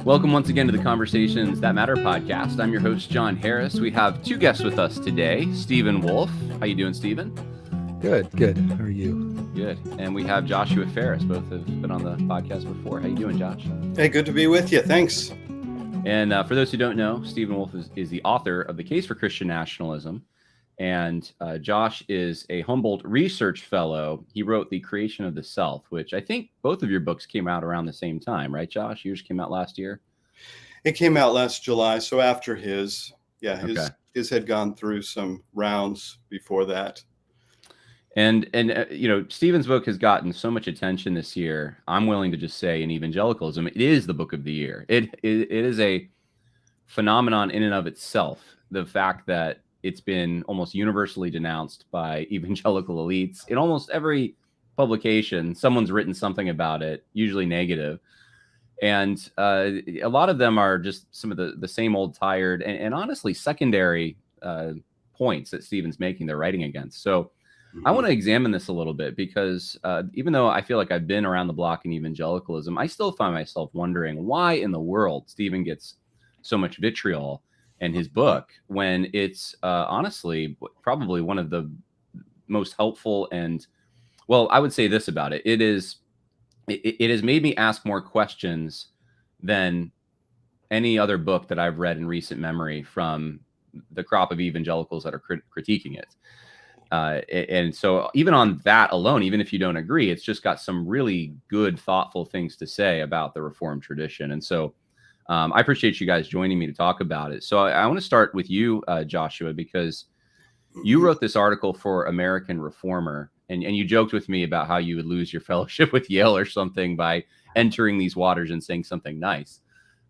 Welcome once again to the Conversations That Matter podcast. I'm your host, John Harris. We have two guests with us today, Stephen Wolfe. How you doing, Stephen? Good. How are you? Good. And we have Joshua Farris. Both have been on the podcast before. How you doing, Josh? Hey, good to be with you. Thanks. And for those who don't know, Stephen Wolfe is the author of The Case for Christian Nationalism. And Josh is a Humboldt Research Fellow. He wrote The Creation of the Self, which I think both of your books came out around the same time, right, Josh? Yours came out last year? It came out last July, so after his. Yeah, his had gone through some rounds before that. And you know, Stephen's book has gotten so much attention this year. I'm willing to just say in evangelicalism, it is the book of the year. It is a phenomenon in and of itself. The fact that it's been almost universally denounced by evangelical elites in almost every publication. Someone's written something about it, usually negative. And a lot of them are just some of the same old tired and honestly secondary points that Stephen's making, they're writing against. So I want to examine this a little bit because even though I feel like I've been around the block in evangelicalism, I still find myself wondering why in the world Stephen gets so much vitriol in his book when it's honestly probably one of the most helpful. And well, I would say this about it. It has made me ask more questions than any other book that I've read in recent memory from the crop of evangelicals that are critiquing it. And so even on that alone, even if you don't agree, it's just got some really good, thoughtful things to say about the Reformed tradition. And so I appreciate you guys joining me to talk about it. So I want to start with you, Joshua, because you wrote this article for American Reformer, and you joked with me about how you would lose your fellowship with Yale or something by entering these waters and saying something nice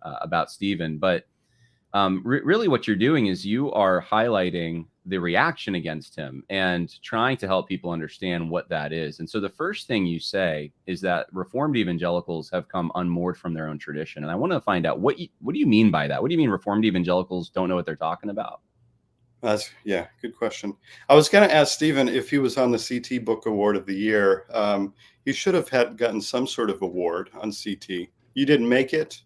about Stephen. But really what you're doing is you are highlighting the reaction against him and trying to help people understand what that is. And so the first thing you say is that Reformed evangelicals have come unmoored from their own tradition. And I want to find out what do you mean by that? What do you mean Reformed evangelicals don't know what they're talking about? Good question. I was going to ask Stephen if he was on the CT Book Award of the Year. He should have gotten some sort of award on CT. You didn't make it?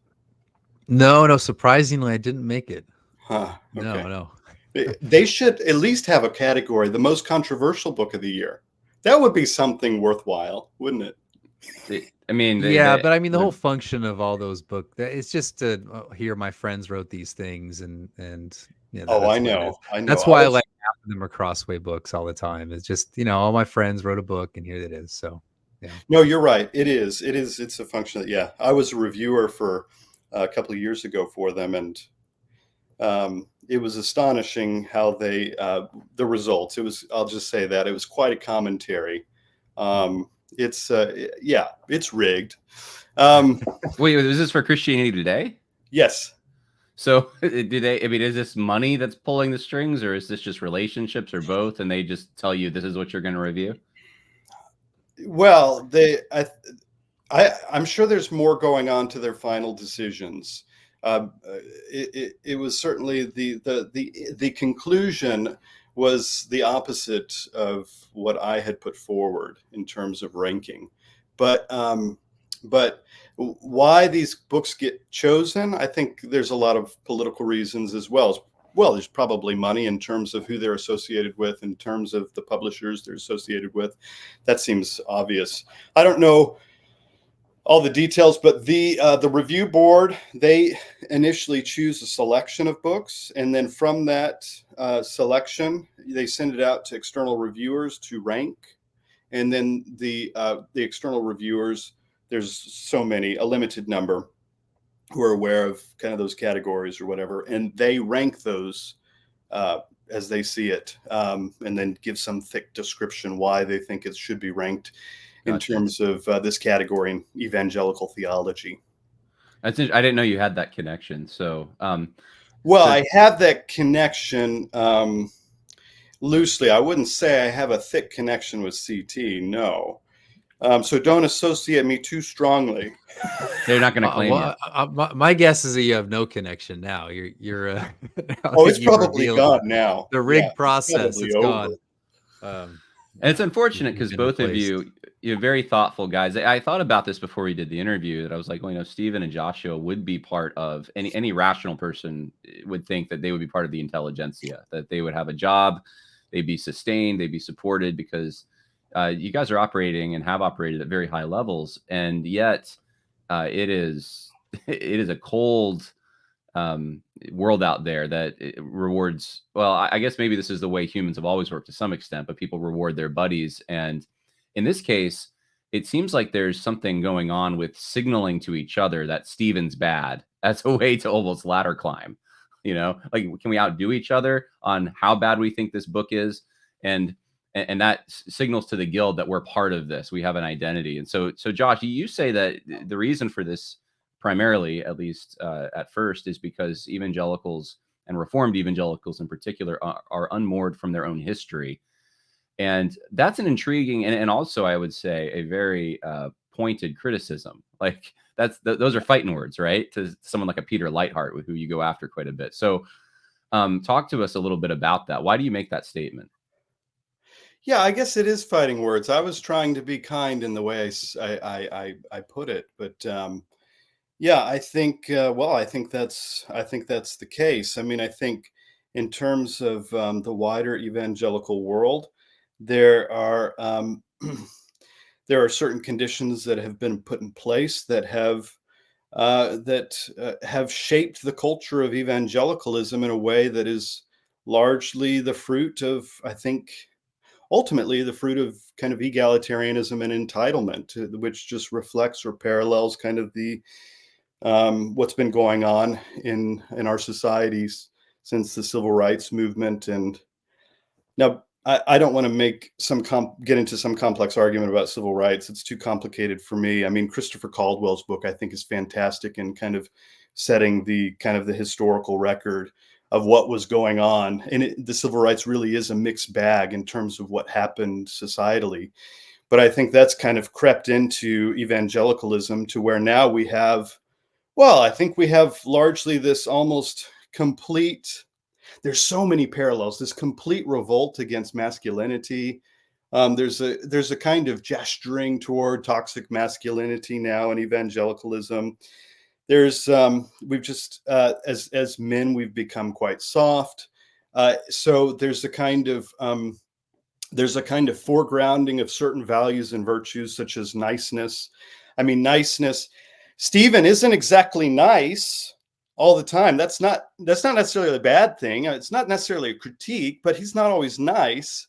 No. Surprisingly, I didn't make it. Huh. Okay. No. They should at least have a category, the most controversial book of the year. That would be something worthwhile, wouldn't it? But I mean, the whole function of all those books, it's just to hear my friends wrote these things and I know. That's why I like half of them are Crossway books all the time. It's just, all my friends wrote a book and here it is. So, yeah. No, you're right. It is. It's a function that, I was a reviewer for a couple of years ago for them, and it was astonishing how the results. I'll just say that it was quite a commentary. It's rigged. Wait, is this for Christianity Today? Yes. So is this money that's pulling the strings, or is this just relationships, or both? And they just tell you this is what you're going to review? Well, I'm sure there's more going on to their final decisions. It was certainly the conclusion was the opposite of what I had put forward in terms of ranking, but why these books get chosen, I think there's a lot of political reasons as well. There's probably money in terms of who they're associated with, in terms of the publishers they're associated with. That seems obvious. I don't know all the details, but the review board, they initially choose a selection of books, and then from that selection, they send it out to external reviewers to rank, and then the external reviewers, there's so many, a limited number, who are aware of kind of those categories or whatever, and they rank those as they see it, and then give some thick description why they think it should be ranked. Gotcha. In terms of this category in evangelical theology. I didn't know you had that connection. So, I have that connection loosely. I wouldn't say I have a thick connection with CT. No. So don't associate me too strongly. They're not going to claim you. My guess is that you have no connection now. You're it's probably gone now. The rig process, it's gone. And it's unfortunate because both of you, you're very thoughtful guys. I thought about this before we did the interview, that I was like, well, Stephen and Joshua would be part of, any rational person would think that they would be part of the intelligentsia, that they would have a job, they'd be sustained, they'd be supported, because you guys are operating and have operated at very high levels, and yet it is a cold world out there that rewards. Well, I guess maybe this is the way humans have always worked to some extent, but people reward their buddies. And in this case, it seems like there's something going on with signaling to each other that Stephen's bad as a way to almost ladder climb. Like, can we outdo each other on how bad we think this book is? And that signals to the guild that we're part of this. We have an identity. And so Josh, you say that the reason for this, primarily, at least at first, is because evangelicals, and Reformed evangelicals in particular, are unmoored from their own history. And that's an intriguing and also, I would say, a very pointed criticism. Like, those are fighting words, right? To someone like a Peter Leithart, with who you go after quite a bit. So talk to us a little bit about that. Why do you make that statement? Yeah, I guess it is fighting words. I was trying to be kind in the way I put it, but yeah, I think I think that's the case. I mean, I think in terms of the wider evangelical world, there are there are certain conditions that have been put in place that have shaped the culture of evangelicalism in a way that is largely the fruit of, I think, ultimately the fruit of kind of egalitarianism and entitlement, which just reflects or parallels kind of the what's been going on in our societies since the civil rights movement. And now I don't want to get into some complex argument about civil rights. It's too complicated for me. I mean, Christopher Caldwell's book, I think, is fantastic in kind of setting the historical record of what was going on. And the civil rights really is a mixed bag in terms of what happened societally. But I think that's kind of crept into evangelicalism to where now we have, I think we have largely this almost complete, there's so many parallels, this complete revolt against masculinity. There's a kind of gesturing toward toxic masculinity now in evangelicalism. There's we've just as men, we've become quite soft. So there's a kind of foregrounding of certain values and virtues, such as niceness. I mean, niceness. Stephen isn't exactly nice all the time. That's not necessarily a bad thing. It's not necessarily a critique, but he's not always nice.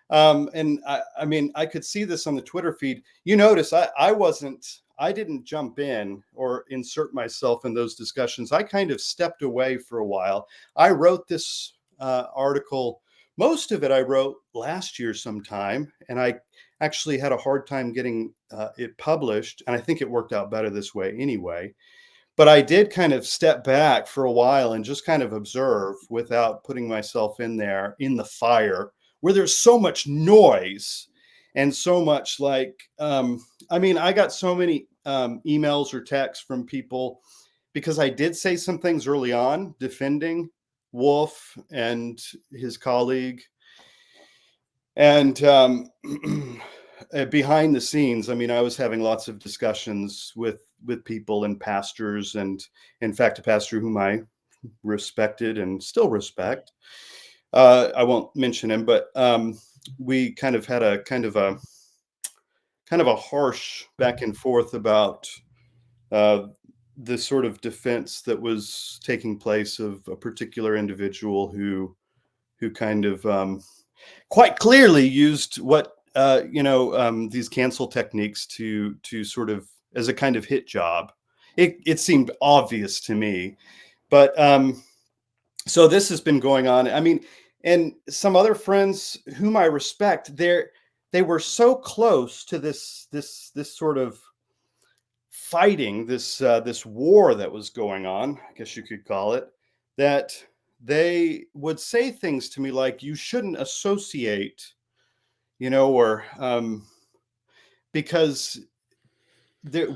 And I mean, I could see this on the Twitter feed. You notice I didn't jump in or insert myself in those discussions. I kind of stepped away for a while. I wrote this article. Most of it I wrote last year sometime, and I actually had a hard time getting it published. And I think it worked out better this way anyway. But I did kind of step back for a while and just kind of observe without putting myself in there in the fire where there's so much noise and so much I mean, I got so many emails or texts from people because I did say some things early on defending Wolfe and his colleague. And behind the scenes, I mean, I was having lots of discussions with people and pastors, and in fact, a pastor whom I respected and still respect. I won't mention him, but we kind of had a kind of a harsh back and forth about the sort of defense that was taking place of a particular individual who kind of quite clearly used what these cancel techniques to sort of as a kind of hit job. It seemed obvious to me, but so this has been going on. I mean, and some other friends whom I respect, they were so close to this sort of fighting, this war that was going on, I guess you could call it, that they would say things to me like, you shouldn't associate, or because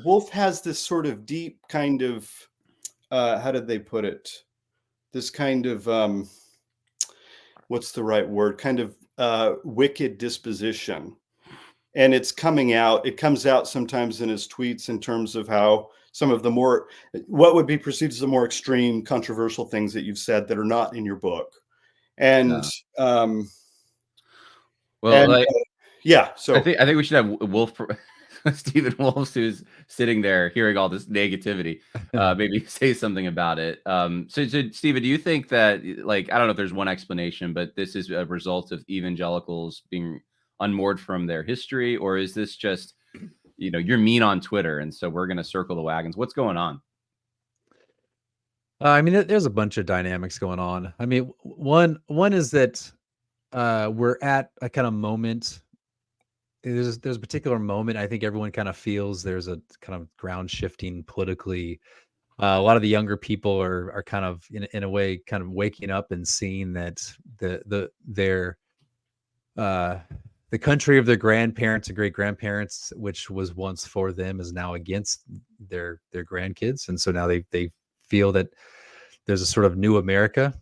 Wolfe has this sort of deep kind of, how did they put it? This kind of, what's the right word? Kind of wicked disposition. and it's coming out. It comes out sometimes in his tweets in terms of how some of the more, what would be perceived as the more extreme, controversial things that you've said that are not in your book. And well, and like, yeah, so I think we should have Wolf, Stephen Wolfe, who's sitting there hearing all this negativity, maybe say something about it. So Stephen, do you think that, like, I don't know if there's one explanation, but this is a result of evangelicals being unmoored from their history, or is this just, you're mean on Twitter, and so we're going to circle the wagons? What's going on? I mean, there's a bunch of dynamics going on. I mean, one is that we're at a kind of moment. There's a particular moment. I think everyone kind of feels there's a kind of ground shifting politically. A lot of the younger people are kind of in a way kind of waking up and seeing that the country of their grandparents and great grandparents, which was once for them, is now against their grandkids, and so now they feel that there's a sort of new America.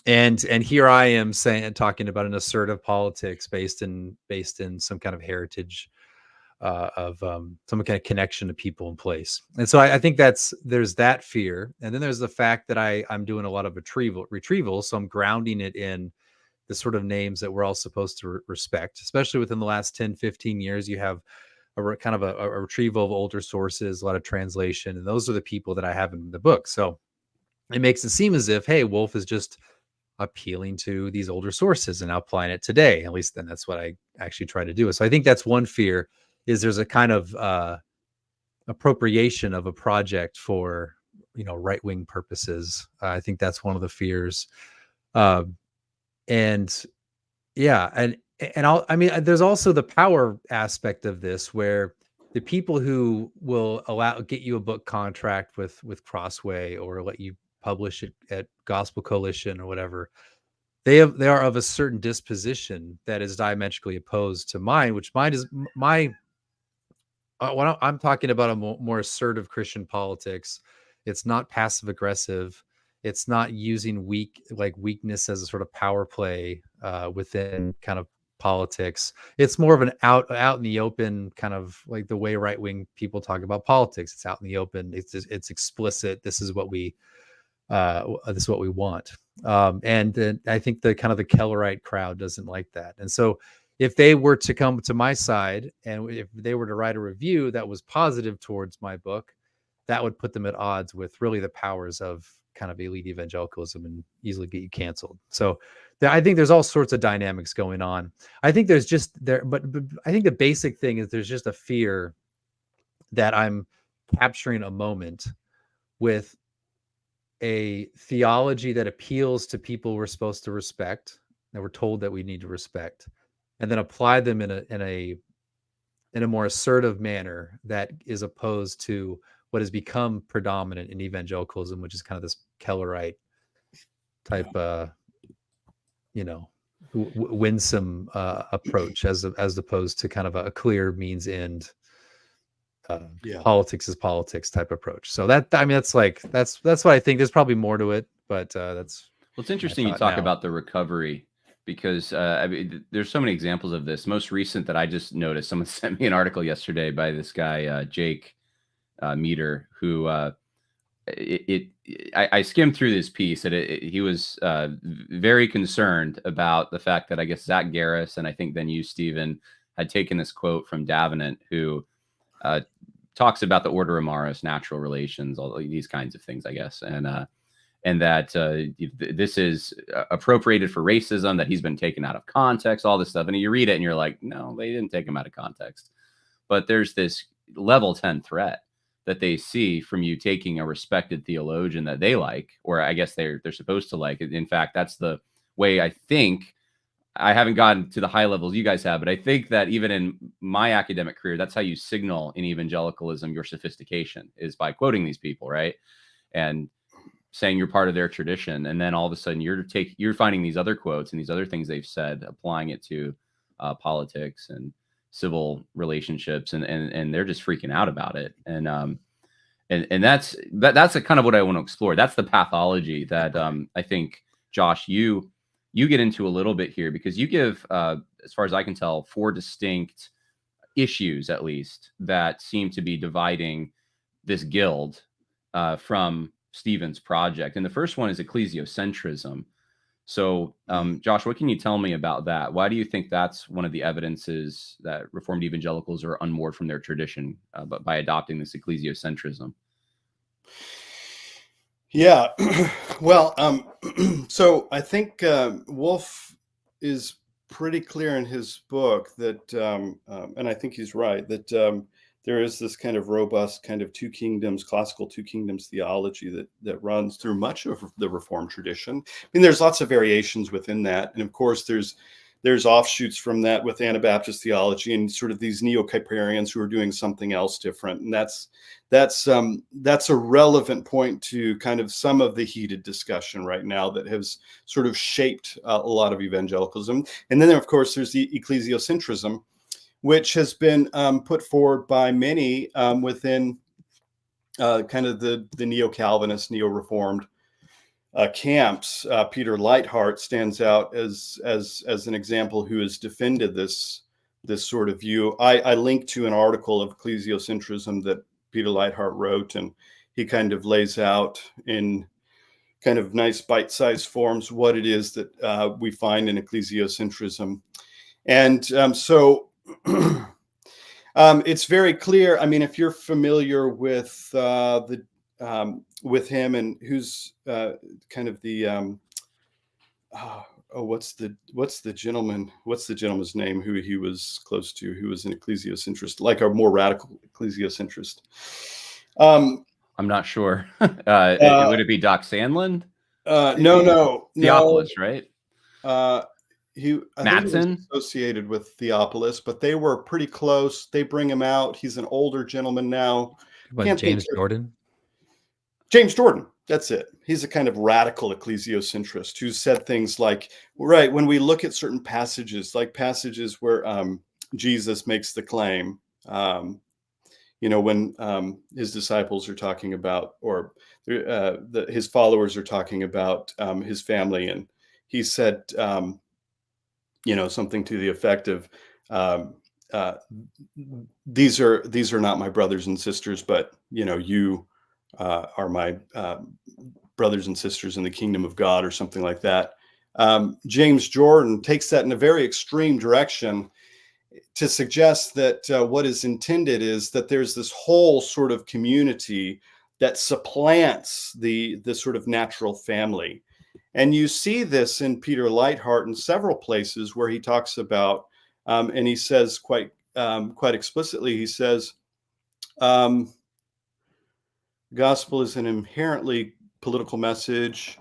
And here I am talking about an assertive politics based in some kind of heritage of some kind of connection to people in place. And so I think there's that fear, and then there's the fact that I'm doing a lot of retrieval, so I'm grounding it in the sort of names that we're all supposed to respect, especially within the last 10, 15 years. You have a kind of a retrieval of older sources, a lot of translation, and those are the people that I have in the book. So it makes it seem as if, hey, Wolfe is just appealing to these older sources and applying it today. At least then that's what I actually try to do. So I think that's one fear, is there's a kind of appropriation of a project for, right-wing purposes. I think that's one of the fears. And yeah, and I mean, there's also the power aspect of this, where the people who will get you a book contract with Crossway, or let you publish it at Gospel Coalition or whatever, they are of a certain disposition that is diametrically opposed to mine, which mine is my. When I'm talking about a more assertive Christian politics, it's not passive aggressive. It's not using weakness as a sort of power play within kind of politics. It's more of an out in the open, kind of like the way right wing people talk about politics. It's out in the open. It's explicit. This is what we want. And I think the kind of the Kellerite crowd doesn't like that. And so if they were to come to my side, and if they were to write a review that was positive towards my book, that would put them at odds with really the powers of kind of elite evangelicalism and easily get you canceled. So I think there's all sorts of dynamics going on. I think there's just but I think the basic thing is there's just a fear that I'm capturing a moment with a theology that appeals to people we're supposed to respect, that we're told that we need to respect, and then apply them in a more assertive manner that is opposed to what has become predominant in evangelicalism, which is kind of this Kellerite type, winsome approach, as opposed to kind of a clear means end, politics is politics type approach. So that's what I think. There's probably more to it, but that's. Well, it's interesting you talk about the recovery, because I mean, there's so many examples of this. Most recent that I just noticed, someone sent me an article yesterday by this guy, Jake Meter, who I skimmed through this piece, and he was very concerned about the fact that I guess Zach Garris, and I think then you, Stephen, had taken this quote from Davenant, who talks about the order amoris, natural relations, all these kinds of things, I guess, and that this is appropriated for racism, that he's been taken out of context, all this stuff. And you read it and you're like, no, they didn't take him out of context. But there's this level 10 threat that they see from you taking a respected theologian that they like, or I guess they're supposed to like. In fact, that's the way I think. I haven't gotten to the high levels you guys have, but I think that even in my academic career, that's how you signal in evangelicalism your sophistication, is by quoting these people, right? And saying you're part of their tradition, and then all of a sudden you're finding these other quotes and these other things they've said, applying it to politics and civil relationships, and they're just freaking out about it. And that's a kind of what I want to explore. That's the pathology that I think, Josh, you get into a little bit here, because you give, as far as I can tell, 4 distinct issues, at least, that seem to be dividing this guild from Stephen's project. And the first one is ecclesiocentrism. So, Josh, what can you tell me about that? Why do you think that's one of the evidences that Reformed evangelicals are unmoored from their tradition, but by adopting this ecclesiocentrism? Yeah, well, so I think Wolfe is pretty clear in his book that, and I think he's right, that there is this kind of robust kind of two kingdoms, classical two kingdoms theology that runs through much of the Reformed tradition. I mean, there's lots of variations within that, and of course, there's offshoots from that with Anabaptist theology and sort of these neo-Kuyperians who are doing something else different, and that's a relevant point to kind of some of the heated discussion right now that has sort of shaped a lot of evangelicalism. And then, of course, there's the ecclesiocentrism, which has been put forward by many within kind of the neo-Calvinist, neo-Reformed camps. Peter Leithart stands out as an example who has defended this sort of view. I linked to an article of ecclesiocentrism that Peter Leithart wrote, and he kind of lays out in kind of nice bite-sized forms what it is that we find in ecclesiocentrism. And so it's very clear. I mean, if you're familiar with with him, and who's kind of the what's the gentleman's name who he was close to, who was an ecclesiocentrist, like a more radical ecclesiocentrist? I'm not sure. Would it be Doc Sandlin? No. Theophilus, right? I think he was associated with Theophilus, but they were pretty close. They bring him out. He's an older gentleman now. James Jordan? James Jordan. That's it. He's a kind of radical ecclesiocentrist who said things like, right, when we look at certain passages, like passages where Jesus makes the claim, when his disciples are talking about, or his followers are talking about his family, and he said, something to the effect of, these are not my brothers and sisters, but you are my brothers and sisters in the kingdom of God, or something like that. James Jordan takes that in a very extreme direction to suggest that what is intended is that there's this whole sort of community that supplants the sort of natural family. And you see this in Peter Leithart in several places where he talks about, and he says quite explicitly, he says, gospel is an inherently political message.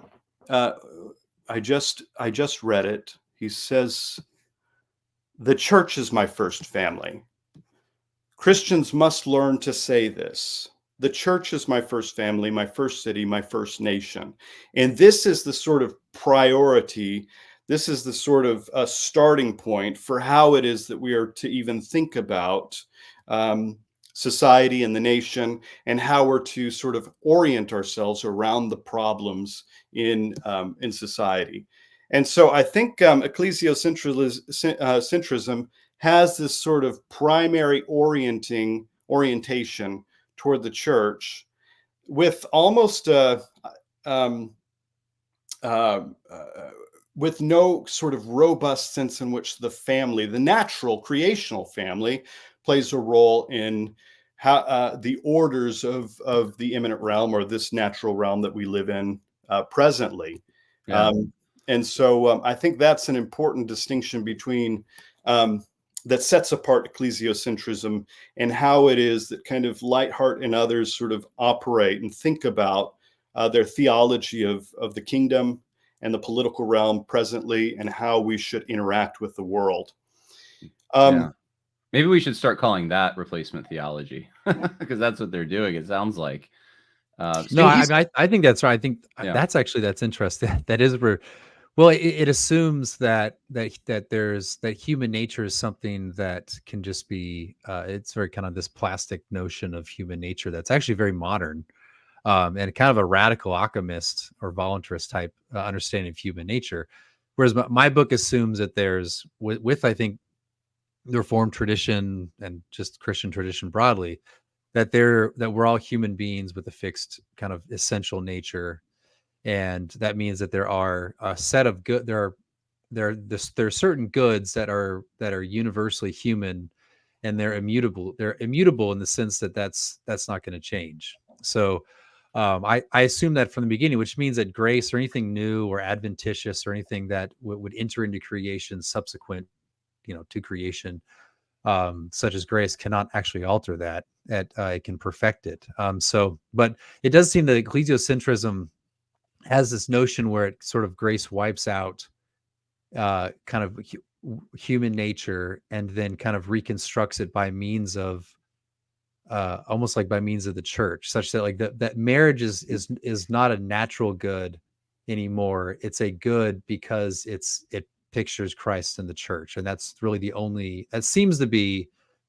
I just read it. He says, the church is my first family. Christians must learn to say this. The church is my first family, my first city, my first nation. And this is the sort of priority. This is the sort of starting point for how it is that we are to even think about society and the nation, and how we're to sort of orient ourselves around the problems in society. And so I think ecclesiocentrism has this sort of primary orientation toward the church, with almost with no sort of robust sense in which the family, the natural creational family, plays a role in how the orders of the immanent realm, or this natural realm that we live in presently. Yeah. And so I think that's an important distinction between that sets apart ecclesiocentrism, and how it is that kind of Leithart and others sort of operate and think about their theology of the kingdom and the political realm presently, and how we should interact with the world. Yeah. Maybe we should start calling that replacement theology, because that's what they're doing, it sounds like. I think that's right. I think that's interesting. That is where, well, it assumes that human nature is something that can just be, it's very kind of this plastic notion of human nature that's actually very modern, and kind of a radical alchemist or voluntarist type understanding of human nature. Whereas my book assumes that there's, with I think the Reformed tradition and just Christian tradition broadly, that we're all human beings with a fixed kind of essential nature, and that means that there are a set of good. There are certain goods that are universally human, and they're immutable. They're immutable in the sense that that's not going to change. So I assume that from the beginning, which means that grace or anything new or adventitious or anything that would enter into creation subsequent, to creation, such as grace, cannot actually alter that. It can perfect it. But it does seem that ecclesiocentrism has this notion where it sort of grace wipes out kind of human nature and then kind of reconstructs it by means of almost like by means of the church, such that like that marriage is not a natural good anymore. It's a good because it pictures Christ in the church, and that's really that seems to be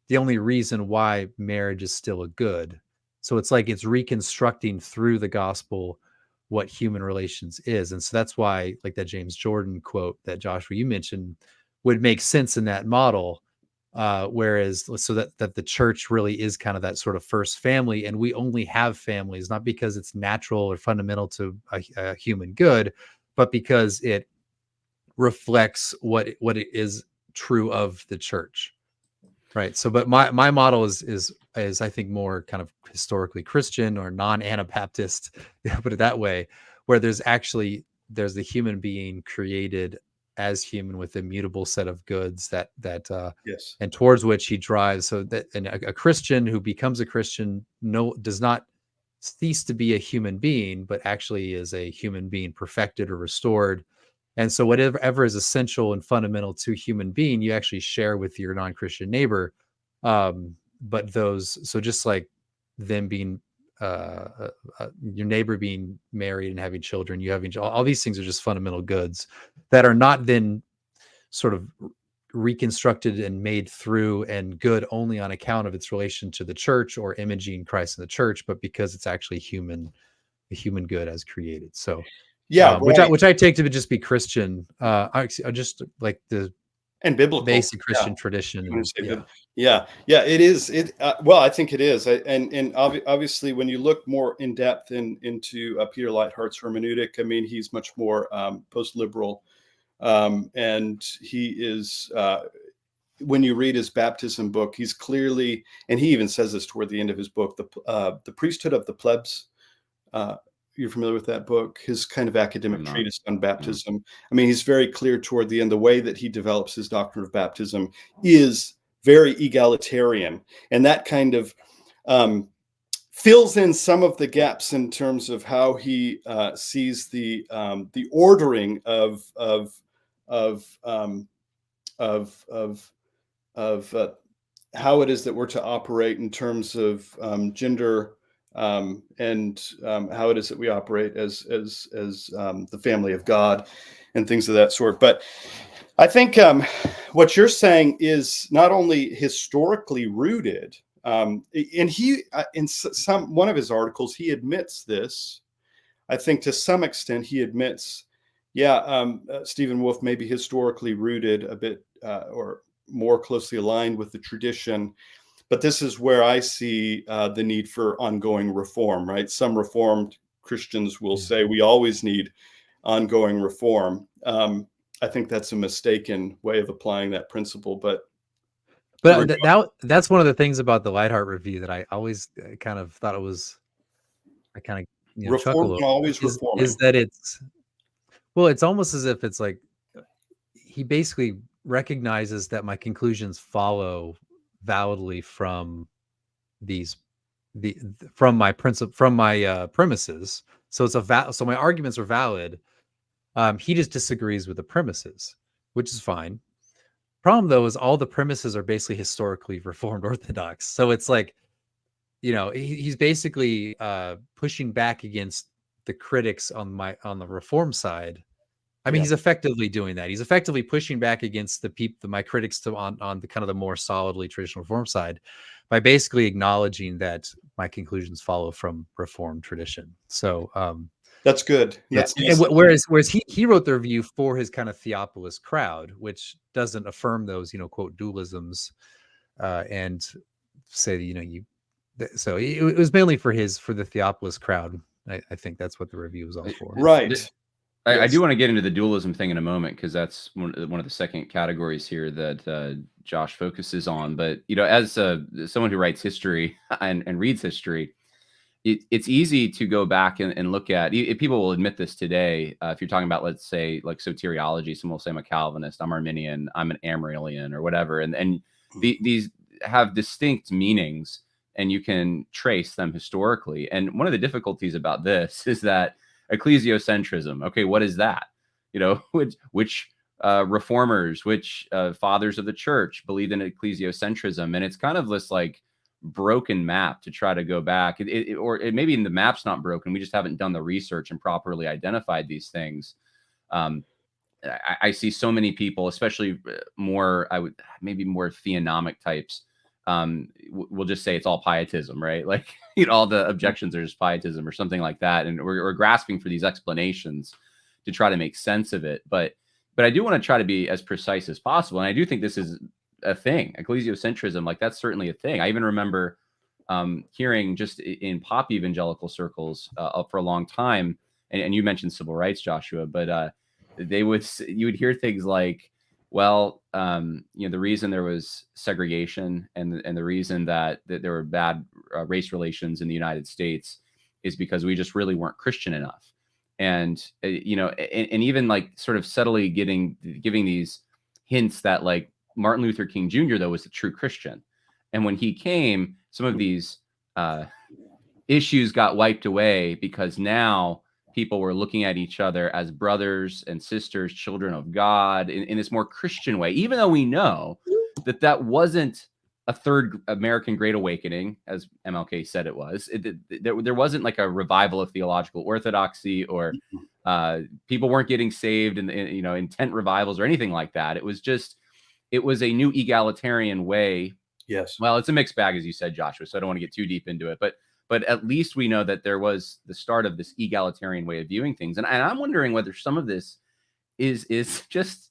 the only reason why marriage is still a good. So it's like it's reconstructing through the gospel what human relations is, and so that's why like that James Jordan quote that Joshua you mentioned would make sense in that model. Whereas so that the church really is kind of that sort of first family, and we only have families not because it's natural or fundamental to a human good, but because it reflects what it is true of the church, right? So but my model is I think more kind of historically Christian or non-Anabaptist, put it that way, where there's the human being created as human with a immutable set of goods that Yes. and towards which he drives. So that and a Christian who becomes a Christian does not cease to be a human being, but actually is a human being perfected or restored. And so whatever is essential and fundamental to human being, you actually share with your non-Christian neighbor. But so just like them being your neighbor being married and having children, you having all these things are just fundamental goods that are not then sort of reconstructed and made through and good only on account of its relation to the church or imaging Christ in the church, but because it's actually a human good as created. So Yeah, right. which I take to just be Christian, I just like the And biblical. basic Christian Yeah. tradition. I'm gonna say Yeah. yeah, it is. Well, I think it is. And obviously, when you look more in depth into Peter Leithart's hermeneutic, I mean, he's much more post-liberal, and he is. When you read his baptism book, he's clearly, and he even says this toward the end of his book, the priesthood of the plebs. You're familiar with that book, his kind of academic treatise on baptism. I mean, he's very clear toward the end. The way that he develops his doctrine of baptism is very egalitarian, and that kind of fills in some of the gaps in terms of how he sees the ordering of how it is that we're to operate in terms of gender, and how it is that we operate as the family of God and things of that sort. But I think what you're saying is not only historically rooted, and he in one of his articles he admits this. I think to some extent he admits, Stephen Wolfe may be historically rooted a bit or more closely aligned with the tradition. But this is where I see the need for ongoing reform, right? Some Reformed Christians will say we always need ongoing reform. I think that's a mistaken way of applying that principle. But that's one of the things about the Lightheart review that I always kind of thought it was, I kind of chuckle reform over, can always is reforming. that it's almost as if it's like he basically recognizes that my conclusions follow validly from from my premises. So so my arguments are valid. He just disagrees with the premises, which is fine. Problem though is all the premises are basically historically Reformed Orthodox. So it's like, he's basically pushing back against the critics on the Reform side. I mean, he's effectively doing that. He's effectively pushing back against my critics on the kind of the more solidly traditional Reform side by basically acknowledging that my conclusions follow from Reformed tradition. So That's good. Yeah. That's And whereas he wrote the review for his kind of Theopolis crowd, which doesn't affirm those, quote, dualisms, and say, so it was mainly for the Theopolis crowd. I think that's what the review was all for. right. I Yes. do want to get into the dualism thing in a moment, because that's one of the second categories here that Josh focuses on. But as someone who writes history and reads history, it's easy to go back and look at. People will admit this today. If you're talking about, let's say, like soteriology, someone will say, I'm a Calvinist, I'm Arminian, I'm an Amraelian, or whatever, and these have distinct meanings, and you can trace them historically. And one of the difficulties about this is that Ecclesiocentrism. Okay, what is that? Which reformers, which fathers of the church believed in Ecclesiocentrism, and it's kind of this like broken map to try to go back. Or maybe the map's not broken. We just haven't done the research and properly identified these things. I see so many people, especially more theonomic types. We'll just say it's all pietism, right? Like, all the objections are just pietism or something like that. And we're grasping for these explanations to try to make sense of it. But I do want to try to be as precise as possible. And I do think this is a thing. Ecclesiocentrism, like, that's certainly a thing. I even remember hearing just in pop evangelical circles for a long time. And you mentioned civil rights, Joshua, but you would hear things like, well, the reason there was segregation and the reason that there were bad race relations in the United States is because we just really weren't Christian enough. And and even like sort of subtly giving these hints that, like, Martin Luther King Jr., though, was a true Christian, and when he came, some of these issues got wiped away, because now people were looking at each other as brothers and sisters, children of God, in this more Christian way, even though we know that wasn't a third American Great Awakening, as MLK said it was. There wasn't like a revival of theological orthodoxy, or people weren't getting saved in tent revivals or anything like that. It was a new egalitarian way. Yes. Well, it's a mixed bag, as you said, Joshua, so I don't want to get too deep into it, but at least we know that there was the start of this egalitarian way of viewing things. And I'm wondering whether some of this is just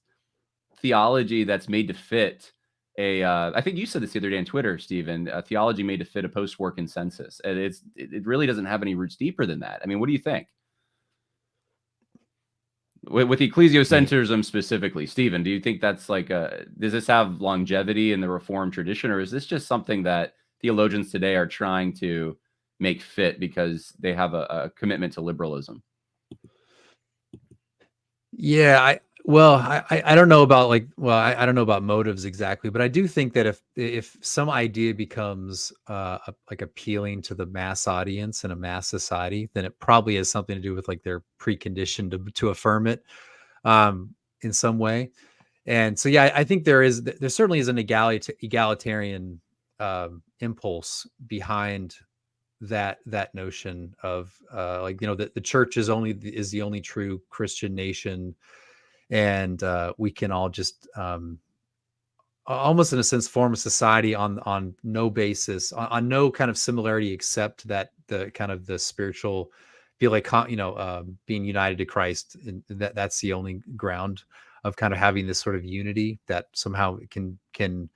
theology that's made to fit I think you said this the other day on Twitter, Stephen, theology made to fit a post-war consensus. And it really doesn't have any roots deeper than that. I mean, what do you think? With Ecclesiocentrism specifically, Stephen, do you think that's like does this have longevity in the Reformed tradition, or is this just something that theologians today are trying to make fit because they have a commitment to liberalism? Yeah, I don't know about I don't know about motives exactly, but I do think that if some idea becomes like appealing to the mass audience in a mass society, then it probably has something to do with like their precondition to affirm it in some way. And so, yeah, I think there certainly is an egalitarian impulse behind that notion of that the church is the only true Christian nation, and we can all just almost in a sense form a society on no basis, on no kind of similarity, except that the kind of the spiritual feel like being united to Christ, and that's the only ground of kind of having this sort of unity that somehow can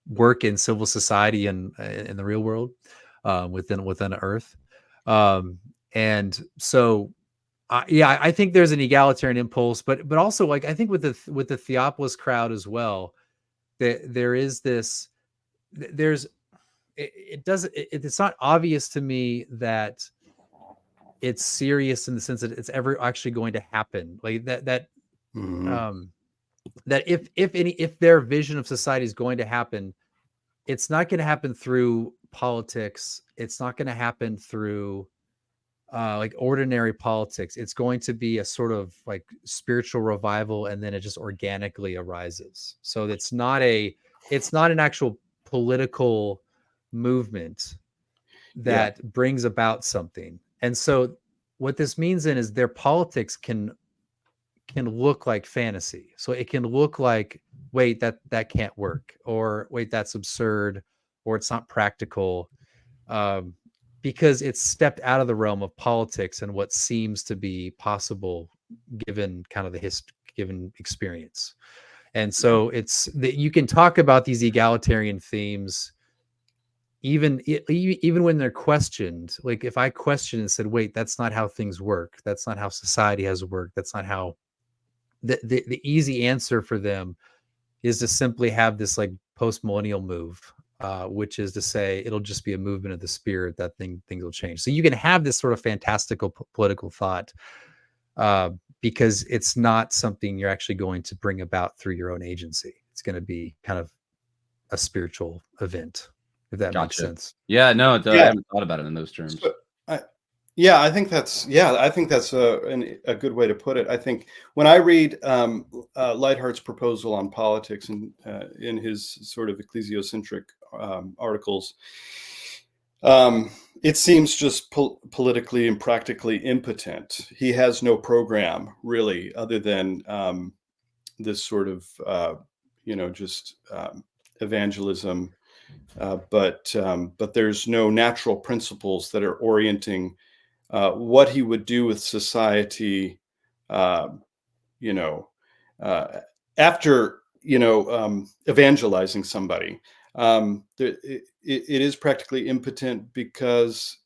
work in civil society and in the real world, within Earth. And so I think there's an egalitarian impulse, but also, like, I think with the Theopolis crowd as well, there is this, it's not obvious to me that it's serious in the sense that it's ever actually going to happen, like that if their vision of society is going to happen, it's not going to happen through politics. It's not going to happen through like ordinary politics. It's going to be a sort of like spiritual revival, and then it just organically arises. So it's not an actual political movement that brings about something. And so what this means then is their politics can look like fantasy. So it can look like, wait, that can't work, or wait, that's absurd, or it's not practical, because it's stepped out of the realm of politics and what seems to be possible given kind of the given experience. And so it's that you can talk about these egalitarian themes even when they're questioned. Like if I questioned and said, wait, that's not how things work, that's not how society has worked, that's not how, the easy answer for them is to simply have this like post-millennial move, which is to say it'll just be a movement of the spirit that things will change. So you can have this sort of fantastical political thought, because it's not something you're actually going to bring about through your own agency. It's going to be kind of a spiritual event, if that makes sense. Yeah, no, I Yeah. haven't thought about it in those terms. So, yeah, I think that's a good way to put it. I think when I read Lightheart's proposal on politics and in his sort of ecclesiocentric articles, it seems just politically and practically impotent. He has no program really, other than this sort of just evangelism, but there's no natural principles that are orienting what he would do with society, after evangelizing somebody. It is practically impotent because,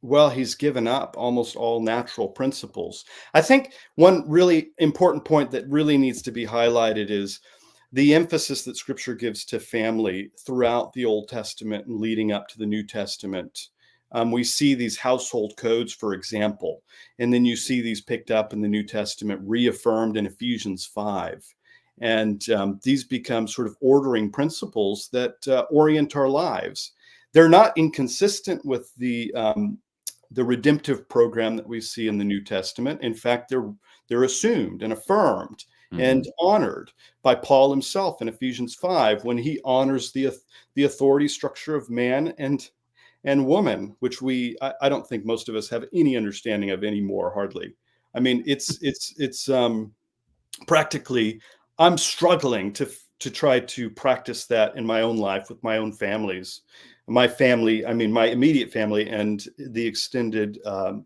well, he's given up almost all natural principles. I think one really important point that really needs to be highlighted is the emphasis that Scripture gives to family throughout the Old Testament and leading up to the New Testament. We see these household codes, for example, and then you see these picked up in the New Testament, reaffirmed in Ephesians 5. And these become sort of ordering principles that orient our lives. They're not inconsistent with the redemptive program that we see in the New Testament. In fact, they're assumed and affirmed and honored by Paul himself in Ephesians 5, when he honors the authority structure of man and woman, which I don't think most of us have any understanding of anymore, hardly. I mean, it's practically, I'm struggling to try to practice that in my own life with my own families. My family, I mean, my immediate family and the extended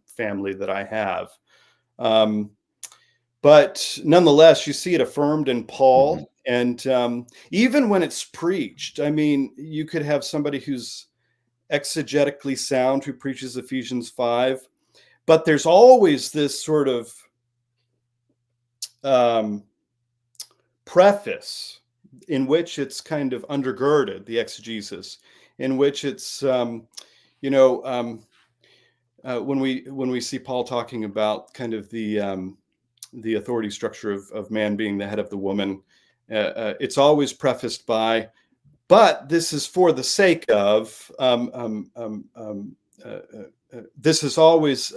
family that I have. But nonetheless, you see it affirmed in Paul. And even when it's preached, I mean, you could have somebody who's exegetically sound who preaches Ephesians 5, but there's always this sort of preface in which it's kind of undergirded, the exegesis, in which it's when we see Paul talking about kind of the authority structure of man being the head of the woman, it's always prefaced by, but this is for the sake of, this is always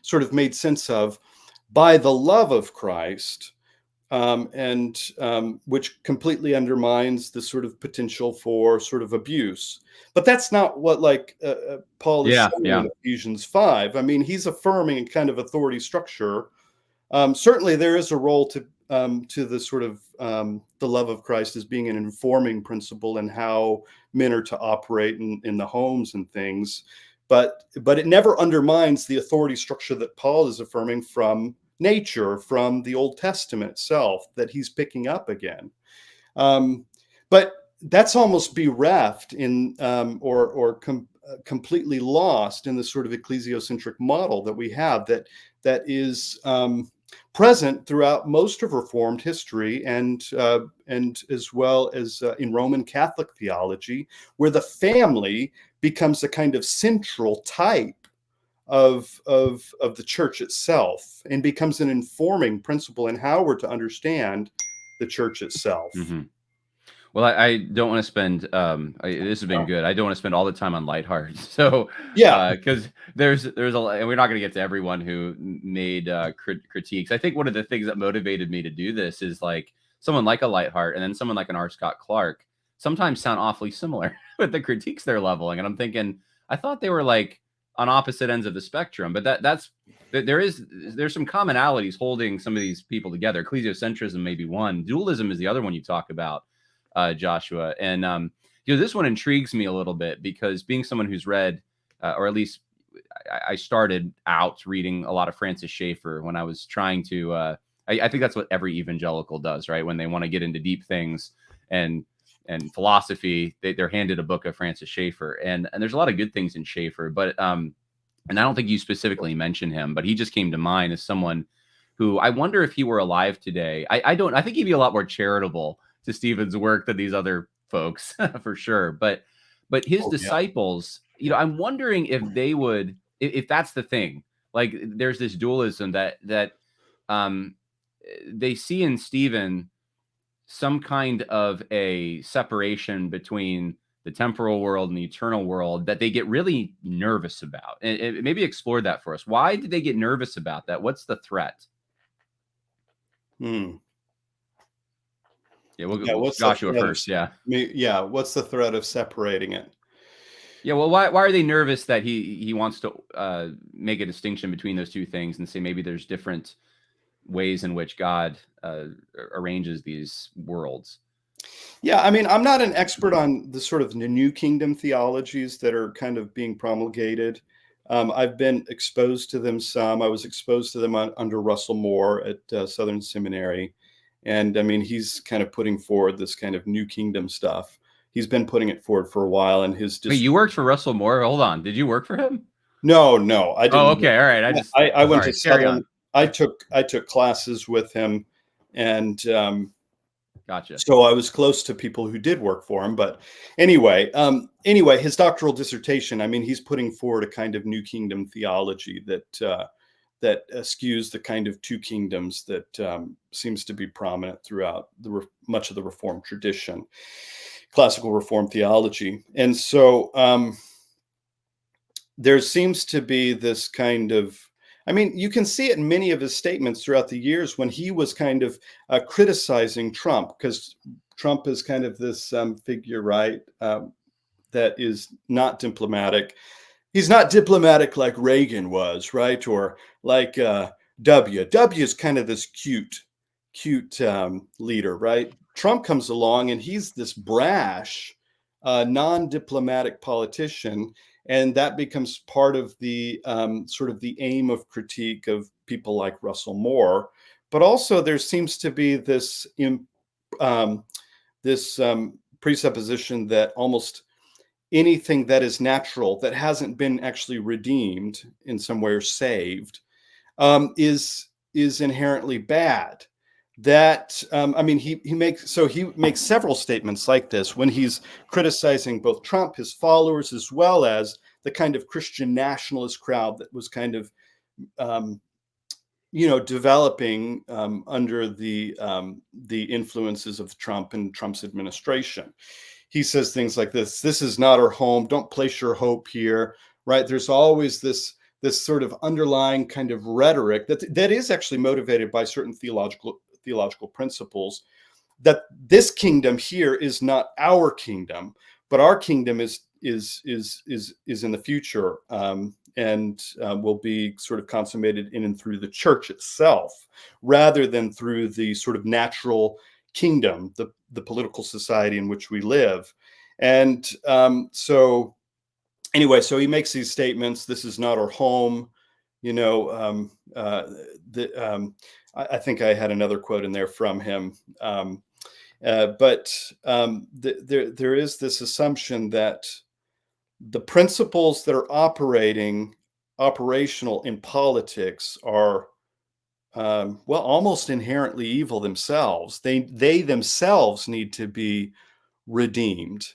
sort of made sense of by the love of Christ, and which completely undermines the sort of potential for sort of abuse. But that's not what Paul is saying in Ephesians 5. I mean, he's affirming a kind of authority structure. Certainly there is a role to the sort of the love of Christ as being an informing principle in how men are to operate in the homes and things, but it never undermines the authority structure that Paul is affirming from nature, from the Old Testament itself, that he's picking up again. But that's almost bereft in completely lost in the sort of ecclesiocentric model that we have, that is present throughout most of Reformed history, and as well as in Roman Catholic theology, where the family becomes a kind of central type of the church itself and becomes an informing principle in how we're to understand the church itself. Well, I don't want to spend, this has been good. I don't want to spend all the time on Lightheart. So, yeah, because there's a lot, and we're not going to get to everyone who made critiques. I think one of the things that motivated me to do this is like someone like a Lightheart and then someone like an R. Scott Clark sometimes sound awfully similar with the critiques they're leveling. And I'm thinking, I thought they were like on opposite ends of the spectrum, but there's some commonalities holding some of these people together. Ecclesiocentrism may be one. Dualism is the other one you talk about, Joshua. And this one intrigues me a little bit because being someone who's read, or at least I started out reading a lot of Francis Schaeffer when I was trying to, I think that's what every evangelical does, right? When they want to get into deep things and philosophy, they're handed a book of Francis Schaeffer, and there's a lot of good things in Schaeffer, but and I don't think you specifically mentioned him, but he just came to mind as someone who I wonder if he were alive today. I think he'd be a lot more charitable to Stephen's work than these other folks for sure. But his disciples, you know, I'm wondering if they would, if that's the thing. Like, there's this dualism that they see in Stephen some kind of a separation between the temporal world and the eternal world that they get really nervous about. And maybe explore that for us. Why did they get nervous about that? What's the threat? Hmm. Yeah, we'll go Joshua first. Yeah. What's the threat of separating it? Yeah, well, why are they nervous that he wants to make a distinction between those two things and say maybe there's different ways in which God arranges these worlds? Yeah, I mean, I'm not an expert on the sort of the new kingdom theologies that are kind of being promulgated. I've been exposed to them some. I was exposed to them under Russell Moore at Southern Seminary. And I mean, he's kind of putting forward this kind of new kingdom stuff. He's been putting it forward for a while. And Wait, you worked for Russell Moore? Hold on. Did you work for him? No, I didn't. Oh, okay. All right. I went to Southern. I took classes with him, and gotcha. So I was close to people who did work for him. But anyway, his doctoral dissertation, I mean, he's putting forward a kind of new kingdom theology that eschews the kind of two kingdoms that seems to be prominent throughout much of the Reformed tradition, classical Reformed theology. And so there seems to be this kind of, I mean, you can see it in many of his statements throughout the years when he was kind of criticizing Trump, because Trump is kind of this figure, right, that is not diplomatic. He's not diplomatic like Reagan was, right, or like W. W is kind of this cute leader, right? Trump comes along and he's this brash, non-diplomatic politician. And that becomes part of the sort of the aim of critique of people like Russell Moore. But also there seems to be this presupposition that almost anything that is natural, that hasn't been actually redeemed in some way or saved, is inherently bad. That I mean, he makes several statements like this when he's criticizing both Trump, his followers, as well as the kind of Christian nationalist crowd that was kind of developing under the influences of Trump and Trump's administration. He says things like this: "This is not our home. Don't place your hope here." Right? There's always this sort of underlying kind of rhetoric that is actually motivated by certain theological principles, that this kingdom here is not our kingdom, but our kingdom is in the future, and will be sort of consummated in and through the church itself, rather than through the sort of natural kingdom, the political society in which we live. And so he makes these statements: "This is not our home." I think I had another quote in there from him. But there is this assumption that the principles that are operational in politics are, almost inherently evil themselves. They themselves need to be redeemed.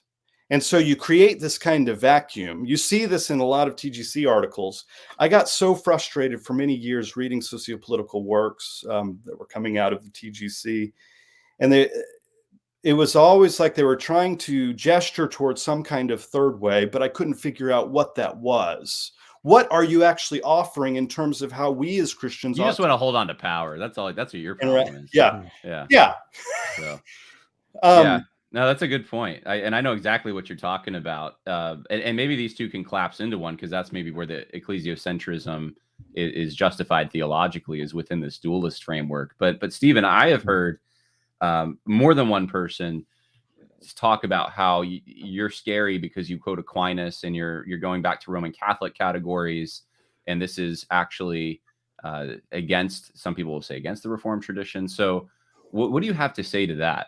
And so you create this kind of vacuum. You see this in a lot of TGC articles. I got so frustrated for many years reading sociopolitical works that were coming out of the TGC. And it was always like they were trying to gesture towards some kind of third way, but I couldn't figure out what that was. What are you actually offering in terms of how we as Christians? You just want to hold on to power. That's all. That's what your problem is. Yeah. So, yeah. No, that's a good point. I know exactly what you're talking about. And maybe these two can collapse into one, because that's maybe where the ecclesiocentrism is justified theologically, is within this dualist framework. But Stephen, I have heard more than one person talk about how you're scary because you quote Aquinas and you're going back to Roman Catholic categories, and this is actually against, some people will say, against the Reformed tradition. So what do you have to say to that?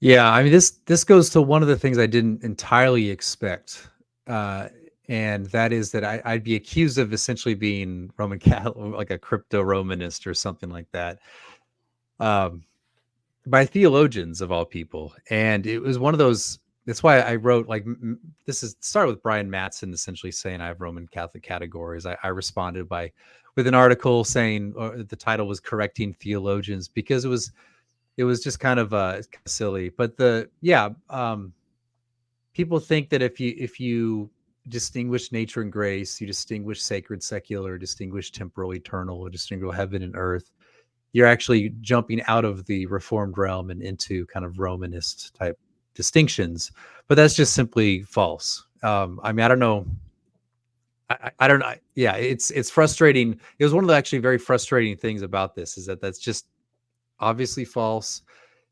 Yeah, I mean, this goes to one of the things I didn't entirely expect, and that is that I'd be accused of essentially being Roman Catholic, like a crypto-Romanist or something like that, by theologians of all people. And it was one of those. That's why I wrote, like, this is started with Brian Mattson essentially saying I have Roman Catholic categories. I responded with an article saying, or the title was "Correcting Theologians," because it was just kind of silly. But people think that if you distinguish nature and grace, you distinguish sacred, secular, distinguish temporal, eternal, or distinguish heaven and earth, you're actually jumping out of the Reformed realm and into kind of Romanist type distinctions. But that's just simply false. I mean, I don't know. I don't know. Yeah, it's frustrating. It was one of the actually very frustrating things about this, is that that's just obviously false.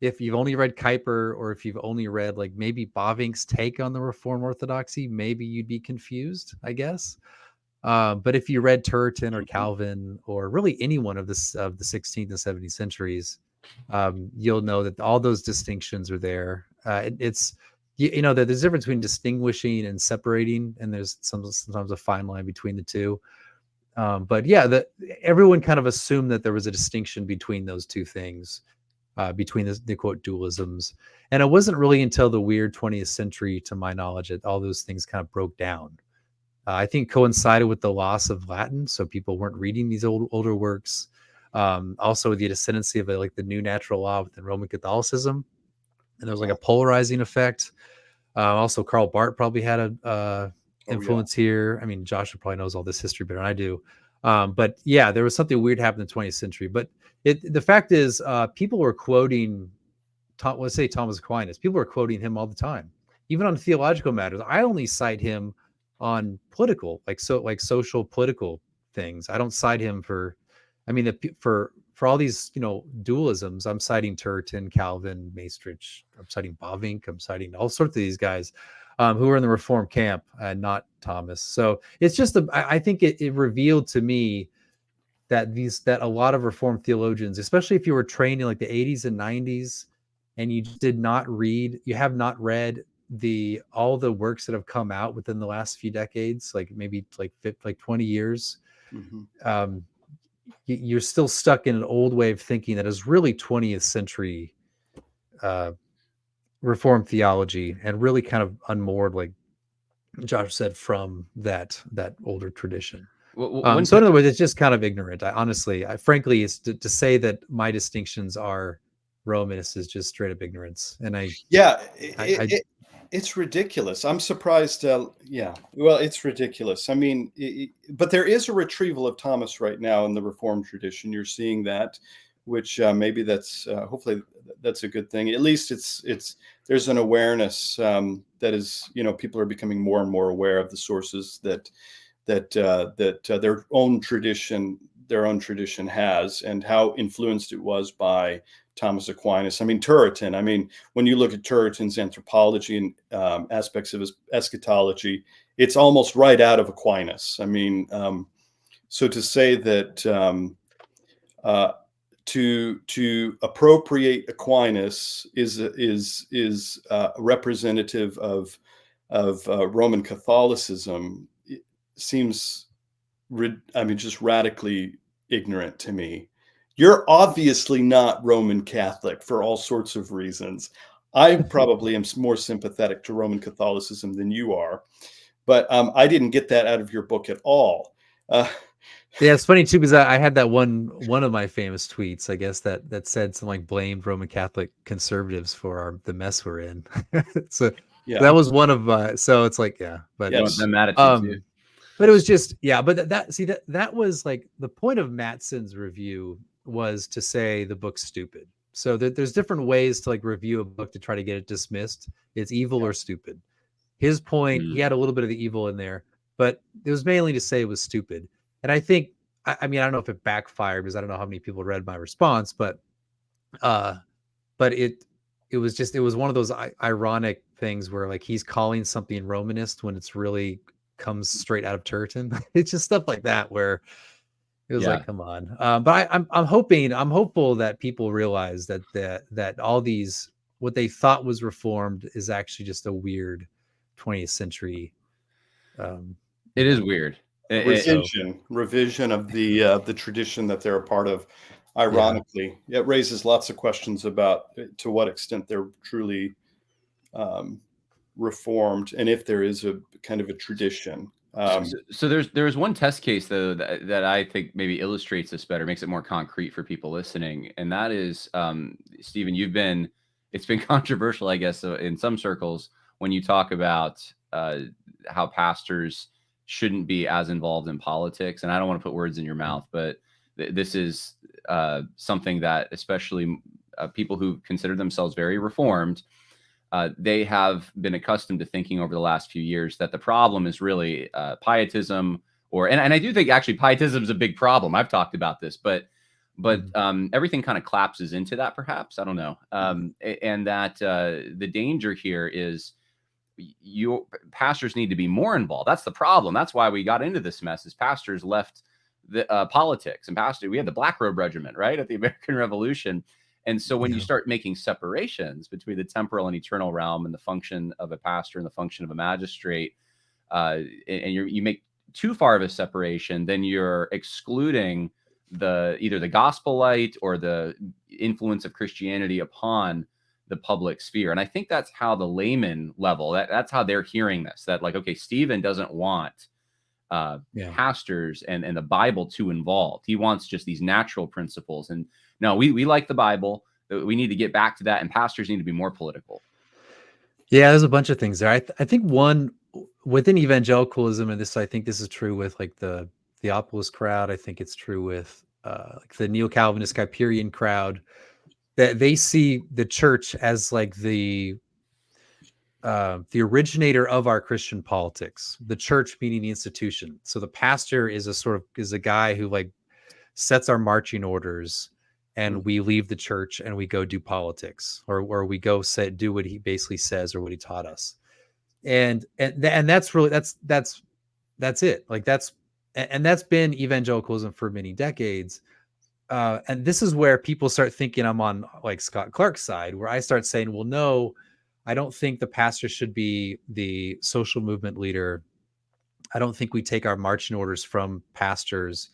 If you've only read Kuyper, or if you've only read like maybe Bavinck's take on the Reformed Orthodoxy, maybe you'd be confused, I guess. But if you read Turretin or Calvin, or really anyone of the 16th and 17th centuries, you'll know that all those distinctions are there. It's that there's a difference between distinguishing and separating, and there's sometimes a fine line between the two. But yeah, everyone kind of assumed that there was a distinction between those two things, between the quote dualisms. And it wasn't really until the weird 20th century, to my knowledge, that all those things kind of broke down. I think coincided with the loss of Latin, so people weren't reading these older works. Also, the ascendancy of like the new natural law within Roman Catholicism, and there was like a polarizing effect. Also, Karl Barth probably had a influence here. I mean, Joshua probably knows all this history better than I do. But yeah, there was something weird happened in the 20th century. But the fact is, people were quoting, let's say Thomas Aquinas. People were quoting him all the time, even on theological matters. I only cite him on political, like social political things. I don't cite him for, I mean, for all these, dualisms. I'm citing Turretin, Calvin, Maastricht. I'm citing Bavinck. I'm citing all sorts of these guys who are in the Reformed camp, and not Thomas. So it's just, I think it revealed to me that a lot of Reformed theologians, especially if you were trained in like the 80s and 90s, and you have not read all the works that have come out within the last few decades, like maybe like 20 years, you're still stuck in an old way of thinking that is really 20th century Reformed theology, and really kind of unmoored, like Josh said, from that older tradition. So in other words, it's just kind of ignorant. Frankly, it's to say that my distinctions are Romanist is just straight up ignorance. And it's ridiculous. I'm surprised. Well, it's ridiculous. I mean, but there is a retrieval of Thomas right now in the Reformed tradition. You're seeing that, which maybe that's hopefully that's a good thing. At least there's an awareness that is, people are becoming more and more aware of the sources that their own tradition has, and how influenced it was by Thomas Aquinas. I mean, Turretin. I mean, when you look at Turretin's anthropology and aspects of his eschatology, it's almost right out of Aquinas. I mean, so to say that to appropriate Aquinas is representative of Roman Catholicism seems, just radically ignorant to me. You're obviously not Roman Catholic for all sorts of reasons. I probably am more sympathetic to Roman Catholicism than you are, but I didn't get that out of your book at all. Yeah, it's funny too, because I had that one of my famous tweets, I guess, that said something like blamed Roman Catholic conservatives for the mess we're in. So yeah, that was one of so it's like, yeah, but yes. I'm mad at you too. But it was just, yeah, but that was like the point of Mattson's review, was to say the book's stupid. So there's different ways to like review a book to try to get it dismissed. It's evil or stupid. His point, he had a little bit of the evil in there, but it was mainly to say it was stupid. And I think, I mean, I don't know if it backfired, because I don't know how many people read my response, but it was one of those ironic things where like he's calling something Romanist when it's really comes straight out of Turretin. It's just stuff like that where it was like, come on. But I'm hopeful that people realize that all these, what they thought was reformed is actually just a weird 20th century. It is weird. Revision of the tradition that they're a part of. Ironically, it raises lots of questions about to what extent they're truly reformed, and if there is a kind of a tradition. So there's one test case though that I think maybe illustrates this better, makes it more concrete for people listening, and that is, Stephen, it's been controversial, I guess, in some circles when you talk about how pastors shouldn't be as involved in politics. And I don't want to put words in your mouth, but this is something that especially people who consider themselves very reformed, they have been accustomed to thinking over the last few years that the problem is really pietism, and I do think actually pietism is a big problem. I've talked about this, but everything kind of collapses into that, perhaps. I don't know. And that the danger here is pastors need to be more involved. That's the problem. That's why we got into this mess, is pastors left the politics, and we had the Black Robe Regiment, right, at the American Revolution. And so when you start making separations between the temporal and eternal realm and the function of a pastor and the function of a magistrate, and you make too far of a separation, then you're excluding either the gospel light or the influence of Christianity upon the public sphere. And I think that's how the layman level, that's how they're hearing this, that like, okay, Stephen doesn't want pastors and the Bible too involved. He wants just these natural principles. And no, we like the Bible. We need to get back to that, and pastors need to be more political. Yeah, there's a bunch of things there. I think one within evangelicalism, and I think this is true with like the Theopolis crowd. I think it's true with like the Neo-Calvinist Kuyperian crowd, that they see the church as like the originator of our Christian politics, the church meaning the institution. So the pastor is a guy who like sets our marching orders, and we leave the church and we go do politics, or we go do what he basically says or what he taught us. And that's really, that's it. Like that's been evangelicalism for many decades. And this is where people start thinking I'm on like Scott Clark's side, where I start saying, well, no, I don't think the pastor should be the social movement leader. I don't think we take our marching orders from pastors.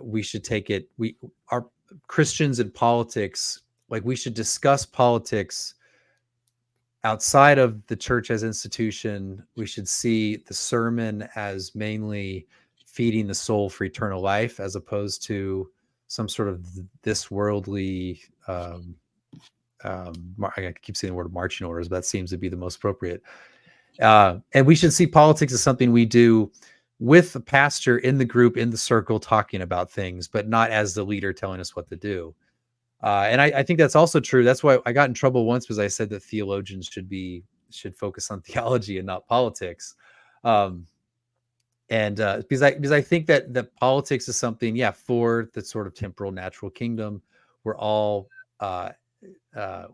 We should take it. We are Christians in politics. Like we should discuss politics outside of the church as institution. We should see the sermon as mainly feeding the soul for eternal life, as opposed to some sort of this worldly, I keep saying the word marching orders, but that seems to be the most appropriate. And we should see politics as something we do with the pastor in the group, in the circle, talking about things, but not as the leader telling us what to do. And I think that's also true. That's why I got in trouble once, because I said that theologians should focus on theology and not politics. Because I think that politics is something, for the sort of temporal natural kingdom. We're all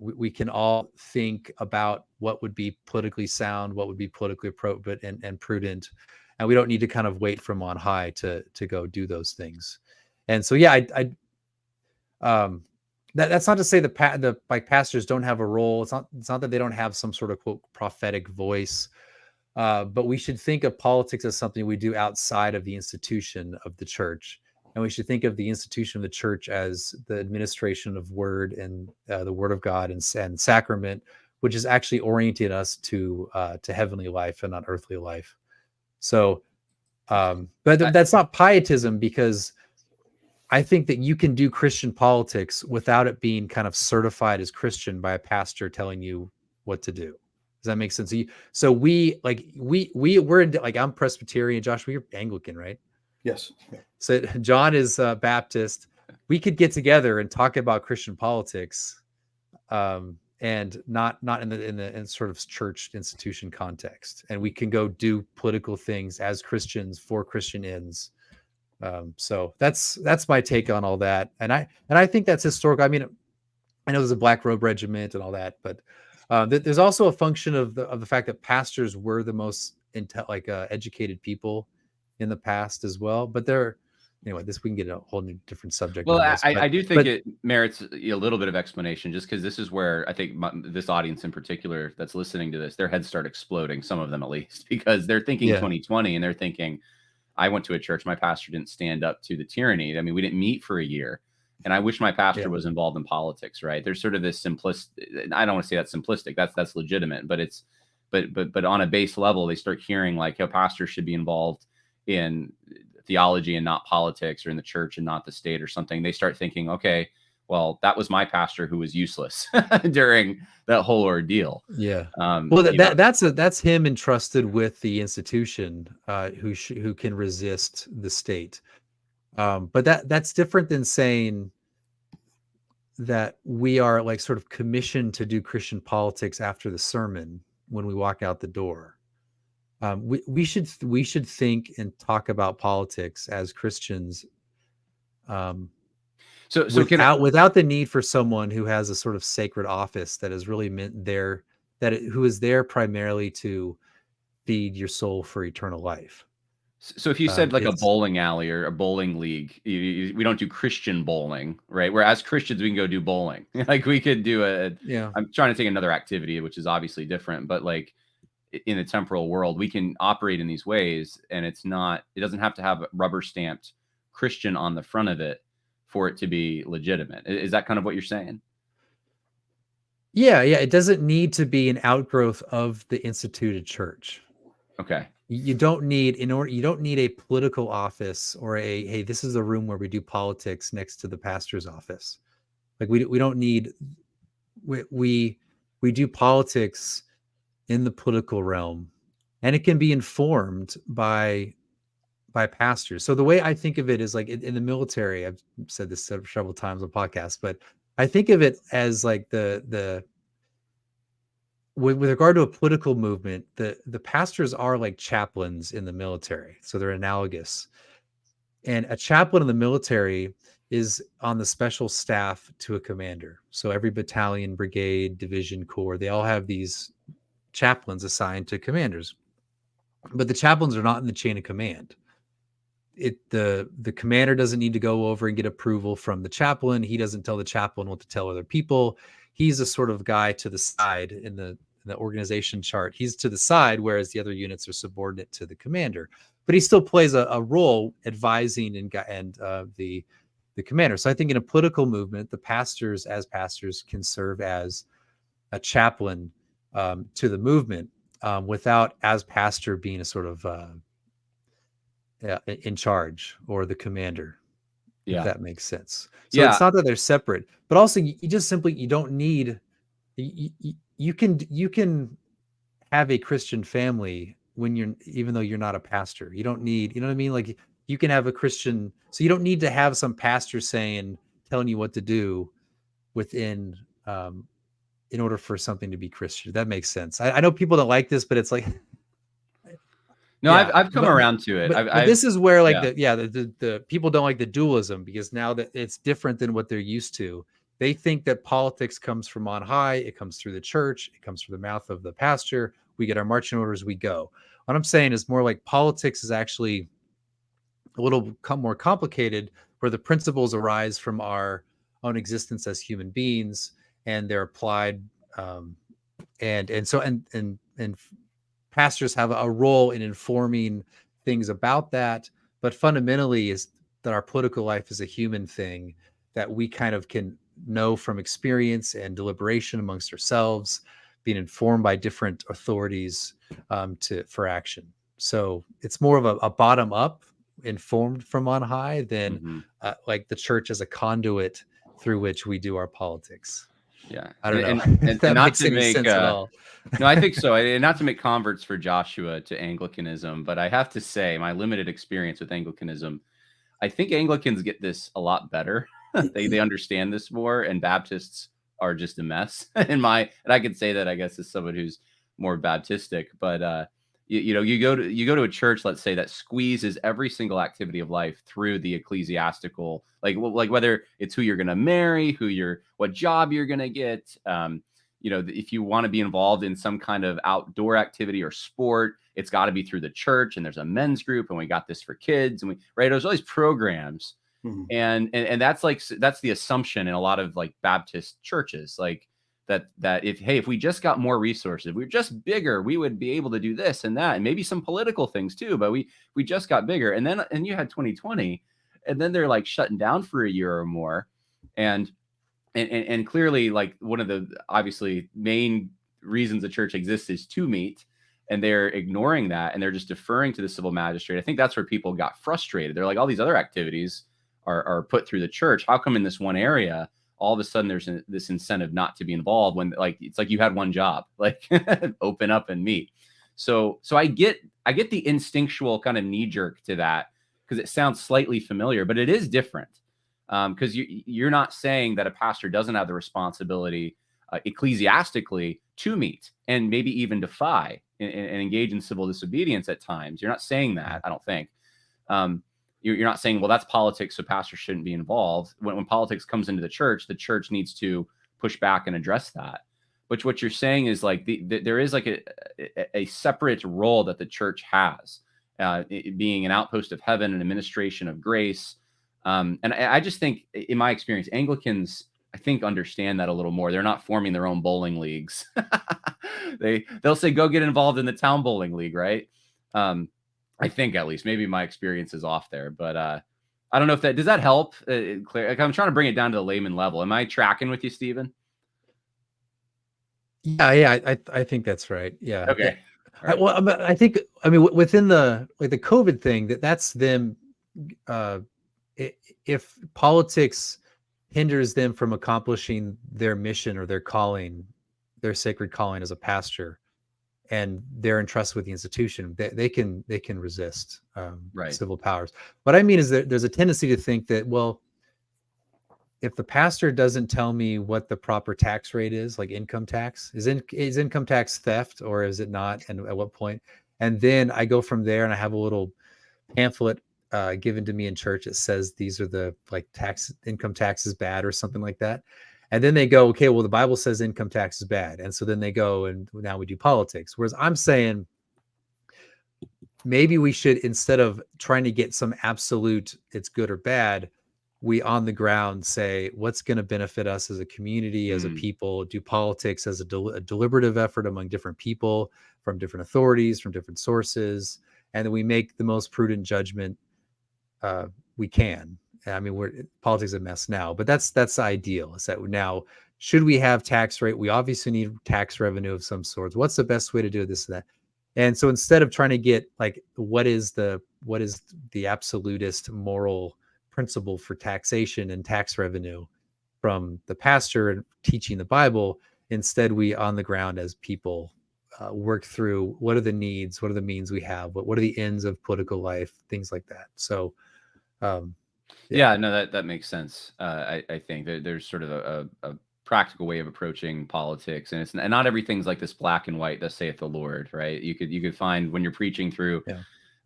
we can all think about what would be politically sound, what would be politically appropriate and prudent, and we don't need to kind of wait from on high to go do those things. And so, that's not to say the pastors don't have a role. It's not that they don't have some sort of quote prophetic voice. But we should think of politics as something we do outside of the institution of the church. And we should think of the institution of the church as the administration of word and the word of God and sacrament, which is actually orienting us to heavenly life and not earthly life. So, but that's not pietism, because I think that you can do Christian politics without it being kind of certified as Christian by a pastor telling you what to do. Does that make sense? So we're into, like, I'm Presbyterian, Josh, we're Anglican, right? Yes. So John is Baptist. We could get together and talk about Christian politics, and not in sort of church institution context. And we can go do political things as Christians for Christian ends. So that's my take on all that. And I think that's historical. I mean, I know there's a Black Robe Regiment and all that, but there's also a function of the fact that pastors were the most educated people in the past as well. But anyway, we can get a whole new different subject Well, on this. I do think it merits a little bit of explanation, just because this is where I think this audience in particular that's listening to this, their heads start exploding, some of them at least, because they're thinking 2020 and they're thinking, I went to a church, my pastor didn't stand up to the tyranny. I mean, we didn't meet for a year. And I wish my pastor was involved in politics, right? There's sort of this simplistic, I don't want to say that's simplistic, that's legitimate, but it's, but on a base level, they start hearing like, how pastors should be involved in theology and not politics, or in the church and not the state or something. They start thinking, okay, well, that was my pastor who was useless during that whole ordeal. Yeah. Well, that's him entrusted with the institution, who can resist the state. But that's different than saying that we are like sort of commissioned to do Christian politics after the sermon when we walk out the door. We should think and talk about politics as Christians, without the need for someone who has a sort of sacred office that is really meant there, who is there primarily to feed your soul for eternal life. So if you said like a bowling alley or a bowling league, we don't do Christian bowling, right? Whereas Christians, we can go do bowling. Like we could do I'm trying to take another activity, which is obviously different, but like in the temporal world, we can operate in these ways, and it doesn't have to have a rubber stamped Christian on the front of it for it to be legitimate. Is that kind of what you're saying? Yeah. It doesn't need to be an outgrowth of the instituted church. Okay. You don't need a political office or hey, this is the room where we do politics next to the pastor's office. Like we don't need, we do politics in the political realm, and it can be informed by pastors. So the way I think of it is like in the military, I've said this several times on podcasts, but I think of it as like with regard to a political movement, the pastors are like chaplains in the military. So they're analogous. And a chaplain in the military is on the special staff to a commander. So every battalion, brigade, division, corps, they all have these chaplains assigned to commanders. But the chaplains are not in the chain of command. The commander doesn't need to go over and get approval from the chaplain. He doesn't tell the chaplain what to tell other people. He's a sort of guy to the side in the organization chart. He's to the side, whereas the other units are subordinate to the commander. But he still plays a role advising and the commander. So I think in a political movement, the pastors can serve as a chaplain to the movement, without as pastor being a sort of in charge or the commander. If that makes sense. So it's not that they're separate, but also you don't need, you can have a Christian family even though you're not a pastor. You don't need, you know what I mean? Like you can have a Christian, so you don't need to have some pastor telling you what to do within, in order for something to be Christian. That makes sense. I know people don't like this, but it's like, no, I've come around to it. But this is where like the people don't like the dualism, because now that it's different than what they're used to. They think that politics comes from on high. It comes through the church. It comes through the mouth of the pastor. We get our marching orders. We go. What I'm saying is more like politics is actually a little more complicated, where the principles arise from our own existence as human beings, and they're applied. And pastors have a role in informing things about that. But fundamentally is that our political life is a human thing that we kind of can know from experience and deliberation amongst ourselves, being informed by different authorities for action. So it's more of a bottom up, informed from on high, than like the church as a conduit through which we do our politics. Yeah, I don't know. And that not makes to any make sense at all. no, I think so. And not to make converts for Joshua to Anglicanism, but I have to say, my limited experience with Anglicanism, I think Anglicans get this a lot better. They understand this more, and Baptists are just a mess. And I could say that, I guess, as someone who's more Baptistic, but you go to a church, let's say, that squeezes every single activity of life through the ecclesiastical, like whether it's who you're going to marry, what job you're going to get. If you want to be involved in some kind of outdoor activity or sport, it's got to be through the church, and there's a men's group, and we got this for kids, and there's all these programs. Mhm. And that's the assumption in a lot of like Baptist churches, like that if we just got more resources, if we were just bigger, we would be able to do this and that, and maybe some political things too, but we just got bigger. And you had 2020, and then they're like shutting down for a year or more. And clearly, like, one of the obviously main reasons the church exists is to meet, and they're ignoring that, and they're just deferring to the civil magistrate. I think that's where people got frustrated. They're like, all these other activities are put through the church. How come in this one area, all of a sudden there's this incentive not to be involved, when like it's like you had one job, like open up and meet. So I get the instinctual kind of knee jerk to that, because it sounds slightly familiar, but it is different. Because you're not saying that a pastor doesn't have the responsibility ecclesiastically to meet and maybe even defy and engage in civil disobedience at times. You're not saying that, I don't think. You're not saying, well, that's politics, so pastors shouldn't be involved. When politics comes into the church needs to push back and address that. But what you're saying is like there is like a separate role that the church has, it being an outpost of heaven, an administration of grace. And I just think, in my experience, Anglicans, I think, understand that a little more. They're not forming their own bowling leagues. They'll say, go get involved in the town bowling league, right? I think, at least, maybe my experience is off there, but I don't know if does that help? Claire, like, I'm trying to bring it down to the layman level. Am I tracking with you, Stephen? Yeah, I think that's right. Yeah. Okay. Right. Well, I think, I mean, within the COVID thing, that's them. If politics hinders them from accomplishing their mission or their calling, their sacred calling as a pastor, and they're entrusted with the institution, they can resist Right. civil powers. What I mean is that there's a tendency to think that, well, if the pastor doesn't tell me what the proper tax rate is, like income tax, is income tax theft or is it not, and at what point? And then I go from there, and I have a little pamphlet given to me in church that says these are the income tax is bad or something like that. And then they go, okay, well, the Bible says income tax is bad. And so then they go, and now we do politics. Whereas I'm saying, maybe we should, instead of trying to get some absolute, it's good or bad, we on the ground say, what's going to benefit us as a community, as a people, do politics as a deliberative effort among different people, from different authorities, from different sources. And then we make the most prudent judgment we can. I mean, politics is a mess now, but that's ideal. Is that now, should we have tax rate? We obviously need tax revenue of some sorts. What's the best way to do this and that? And so instead of trying to get like, what is the absolutist moral principle for taxation and tax revenue from the pastor and teaching the Bible, instead we on the ground as people work through what are the needs, what are the means we have, what are the ends of political life, things like that. So yeah, no, that makes sense. I think there's sort of a practical way of approaching politics, and it's not everything's like this black and white, thus saith the Lord, right? You could find, when you're preaching through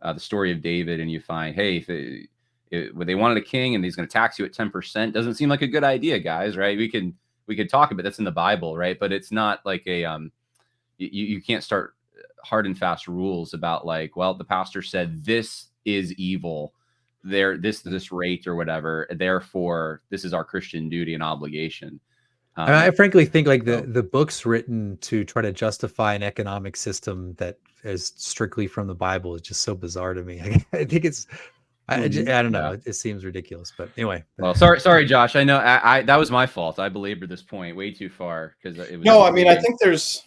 the story of David, and you find, hey, when they wanted a king and he's going to tax you at 10%, doesn't seem like a good idea, guys, right? We could talk about that's in the Bible, right? But it's not like you can't start hard and fast rules about like, well, the pastor said this is evil, this rate or whatever, therefore this is our Christian duty and obligation. I frankly think like the books written to try to justify an economic system that is strictly from the Bible is just so bizarre to me. I think it's, I don't know. It seems ridiculous, but anyway. Well, sorry, Josh. I know I that was my fault. I belabored this point way too far, because it was. No, I mean, I think there's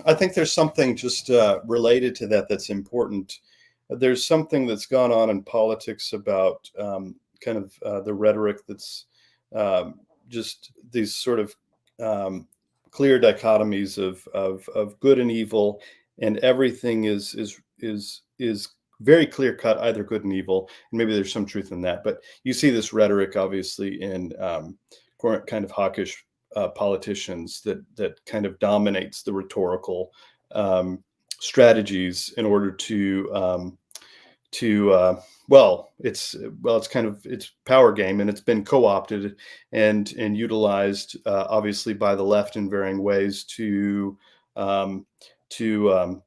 something just related to that's important. There's something that's gone on in politics about kind of the rhetoric that's just these sort of clear dichotomies of good and evil, and everything is very clear cut, either good and evil, and maybe there's some truth in that. But you see this rhetoric obviously in kind of hawkish politicians that kind of dominates the rhetorical strategies in order well, it's kind of it's power game, and it's been co-opted and utilized obviously by the left in varying ways um, to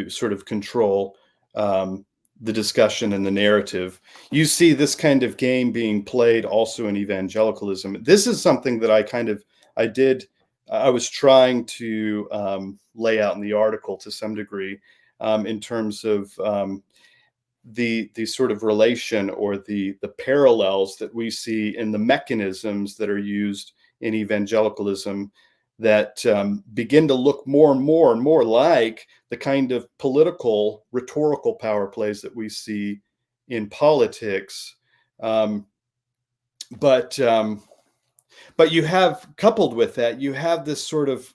sort of control the discussion and the narrative. You see this kind of game being played also in evangelicalism. This is something that I was trying to lay out in the article to some degree, in terms of the sort of relation or the parallels that we see in the mechanisms that are used in evangelicalism that begin to look more and more like the kind of political rhetorical power plays that we see in politics. But you have, coupled with that, you have this sort of,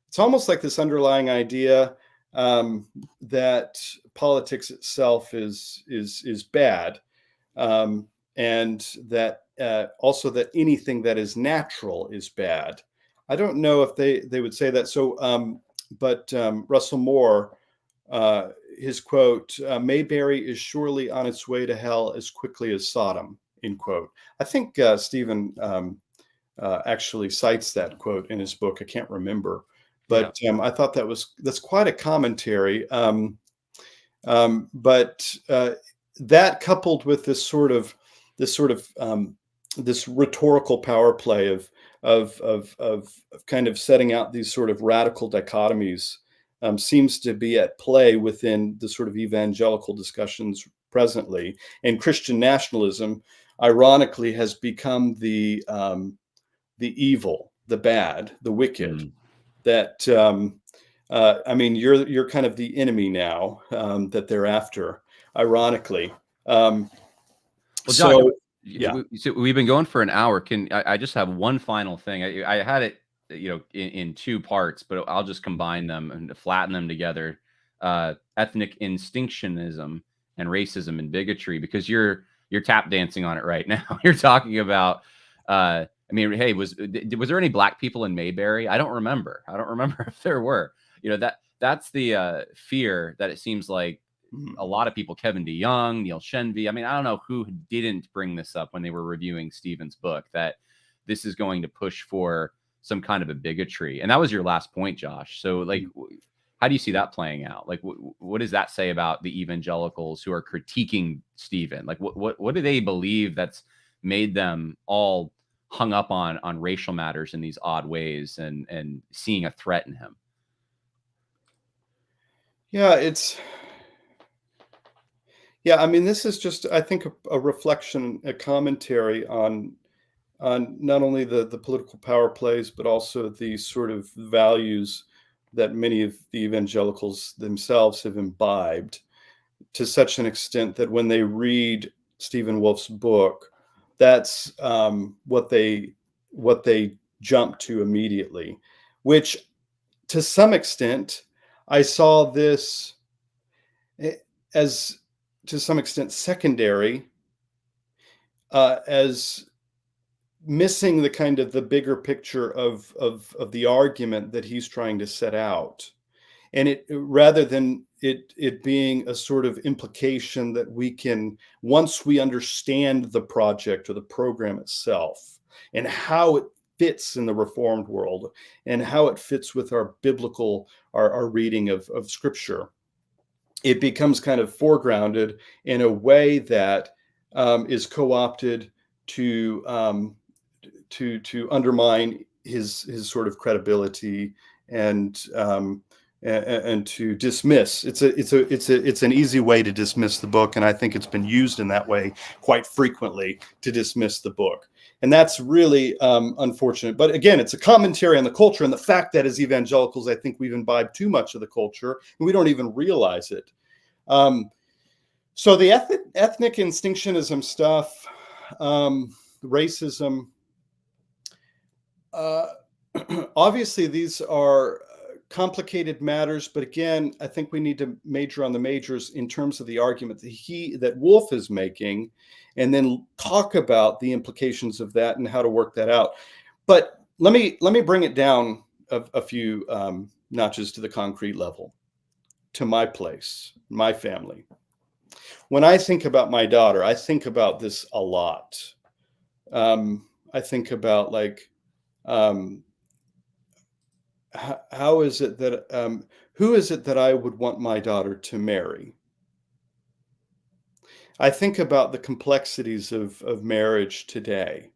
it's almost like this underlying idea that politics itself is bad, and that also that anything that is natural is bad. I don't know if they would say that. So, but Russell Moore, his quote, "Mayberry is surely on its way to hell as quickly as Sodom," end quote. I think Stephen actually cites that quote in his book. I can't remember. But I thought that's quite a commentary. But that coupled with this rhetorical power play of kind of setting out these sort of radical dichotomies seems to be at play within the sort of evangelical discussions presently. And Christian nationalism, ironically, has become the evil, the bad, the wicked. That I mean, you're kind of the enemy now, that they're after, ironically. Well, John, so we've been going for an hour. I just have one final thing? I had it, in two parts, but I'll just combine them and flatten them together. Ethnic instinctionism and racism and bigotry, because you're tap dancing on it right now. You're talking about. I mean, hey, was there any black people in Mayberry? I don't remember if there were. That's the fear that it seems like a lot of people, Kevin DeYoung, Neil Shenvi. I mean, I don't know who didn't bring this up when they were reviewing Stephen's book, that this is going to push for some kind of a bigotry. And that was your last point, Josh. So, like, how do you see that playing out? Like, what does that say about the evangelicals who are critiquing Stephen? Like, what do they believe that's made them all hung up on racial matters in these odd ways and seeing a threat in him? I mean, this is just, I think, a reflection, a commentary on not only the political power plays, but also the sort of values that many of the evangelicals themselves have imbibed, to such an extent that when they read Stephen Wolfe's book, that's what they jump to immediately, which to some extent I saw this as, to some extent, secondary, as missing the kind of the bigger picture of the argument that he's trying to set out. And it, rather than it being a sort of implication that we can, once we understand the project or the program itself and how it fits in the Reformed world and how it fits with our biblical, our reading of Scripture, it becomes kind of foregrounded in a way that is co-opted to undermine his sort of credibility and to dismiss. It's an easy way to dismiss the book, and I think it's been used in that way quite frequently, to dismiss the book. And that's really unfortunate. But again, it's a commentary on the culture, and the fact that as evangelicals, I think we've imbibed too much of the culture, and we don't even realize it. So the ethnic instinctionism stuff, racism, obviously these are complicated matters, but again, I think we need to major on the majors in terms of the argument that Wolfe is making, and then talk about the implications of that and how to work that out. But let me bring it down a few notches to the concrete level. to my place, my family. When I think about my daughter, I think about this a lot. I think about like, how is it that, who is it that I would want my daughter to marry? I think about the complexities of marriage today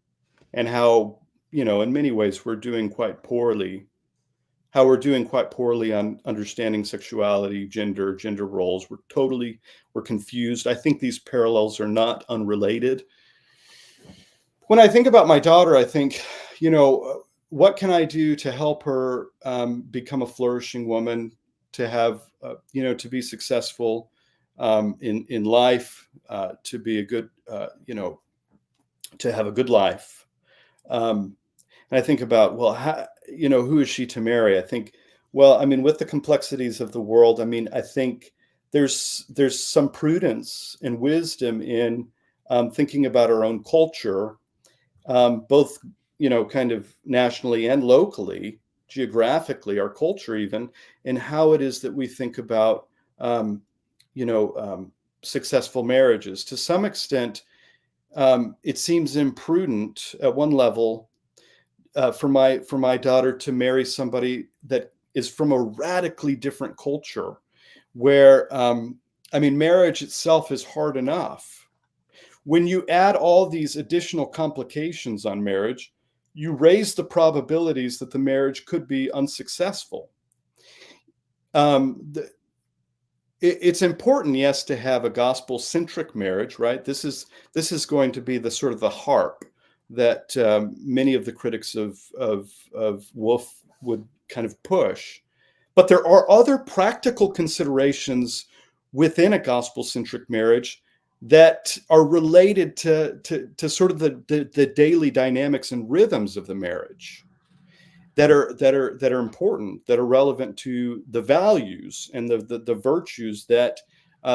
and how, in many ways we're doing quite poorly, on understanding sexuality, gender roles. We're confused. I think these parallels are not unrelated. When I think about my daughter, I think, what can I do to help her become a flourishing woman, to have, to be successful in life, to be a good, to have a good life. And I think about, well, how, who is she to marry? I think, well, I mean, with the complexities of the world, I mean, I think there's some prudence and wisdom in thinking about our own culture, both, kind of nationally and locally, geographically, our culture even, and how it is that we think about, successful marriages. To some extent, it seems imprudent at one level for my daughter to marry somebody that is from a radically different culture, where I mean, marriage itself is hard enough. When you add all these additional complications on marriage, you raise the probabilities that the marriage could be unsuccessful. It's important, yes, to have a gospel-centric marriage, right? This is going to be the sort of the harp that many of the critics of Wolfe would kind of push. But there are other practical considerations within a gospel-centric marriage that are related to sort of the daily dynamics and rhythms of the marriage, that are important, that are relevant to the values and the virtues that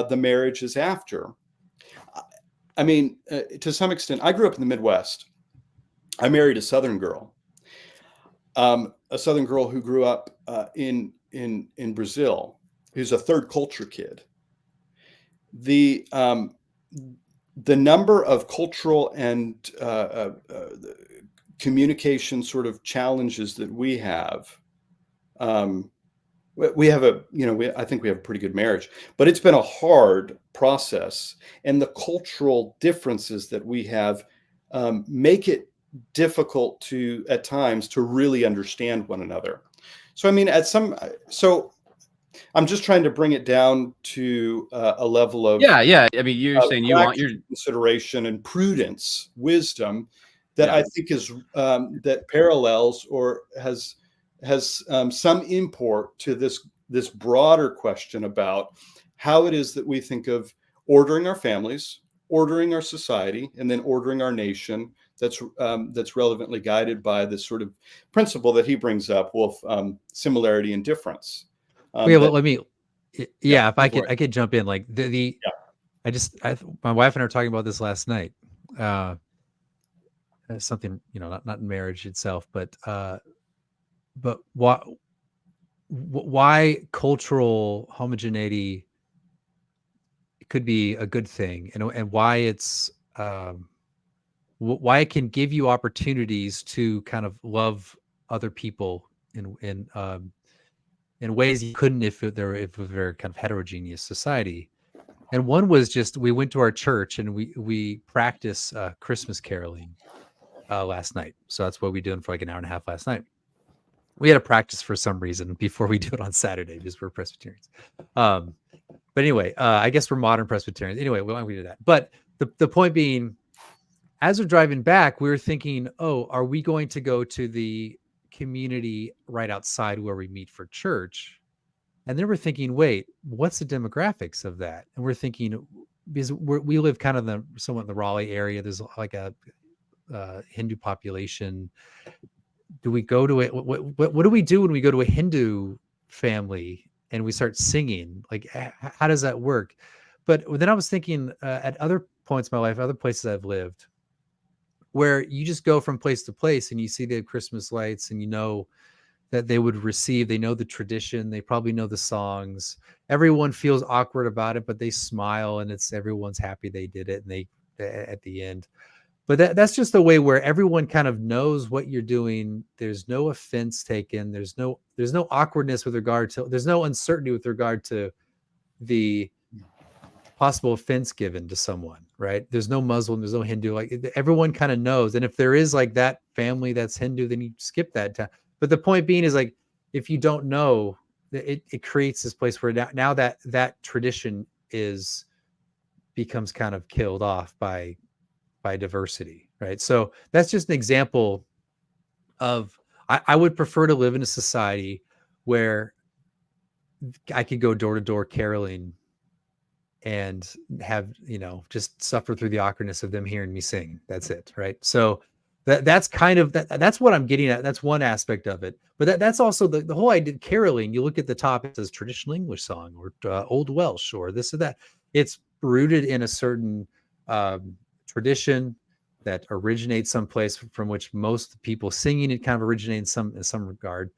the marriage is after. I mean, to some extent, I grew up in the Midwest. I married a Southern girl, who grew up in Brazil, who's a third culture kid. The number of cultural and communication sort of challenges that we have, I think we have a pretty good marriage, but it's been a hard process, and the cultural differences that we have make it difficult at times to really understand one another. So I mean, I'm just trying to bring it down to a level of yeah. I mean, you're saying you want your consideration and prudence, wisdom that I think is that parallels or has some import to this broader question about how it is that we think of ordering our families, ordering our society, and then ordering our nation. That's relevantly guided by this sort of principle that he brings up, Wolfe, similarity and difference. Let me, if I could jump in, like my wife and I were talking about this last night. Something, not in marriage itself, but why cultural homogeneity could be a good thing, and why it's why it can give you opportunities to kind of love other people in ways you couldn't if they're kind of heterogeneous society. And one was just, we went to our church and we practice Christmas caroling last night. So that's what we did for like an hour and a half last night. We had a practice for some reason before we do it on Saturday, because we're Presbyterians. But anyway, I guess we're modern Presbyterians. Anyway, why don't we do that? But the point being, as we're driving back, we were thinking, oh, are we going to go to the community right outside where we meet for church? And then we're thinking, wait, what's the demographics of that? And we're thinking, because we live kind of somewhat in the Raleigh area. There's like a Hindu population. Do we go to it? What do we do when we go to a Hindu family and we start singing? Like, how does that work? But then I was thinking at other points in my life, other places I've lived, where you just go from place to place and you see the Christmas lights and that they would receive. They know the tradition. They probably know the songs. Everyone feels awkward about it, but they smile and everyone's happy they did it. And they, at the end, but that's just the way where everyone kind of knows what you're doing. There's no offense taken. There's no awkwardness with regard to, there's no uncertainty with regard to the possible offense given to someone, right? There's no Muslim, there's no Hindu, like everyone kind of knows. And if there is like that family that's Hindu, then you skip that time. But the point being is, like, if you don't know, it creates this place where now that tradition becomes kind of killed off by diversity, right? So that's just an example of, I would prefer to live in a society where I could go door to door caroling and have, just suffer through the awkwardness of them hearing me sing. That's it, right? So that's kind of that's what I'm getting at. That's one aspect of it, but that's also the whole idea. Caroling, you look at the top, it says traditional English song or Old Welsh or this or that. It's rooted in a certain tradition that originates someplace from which most people singing it kind of originate in some regard.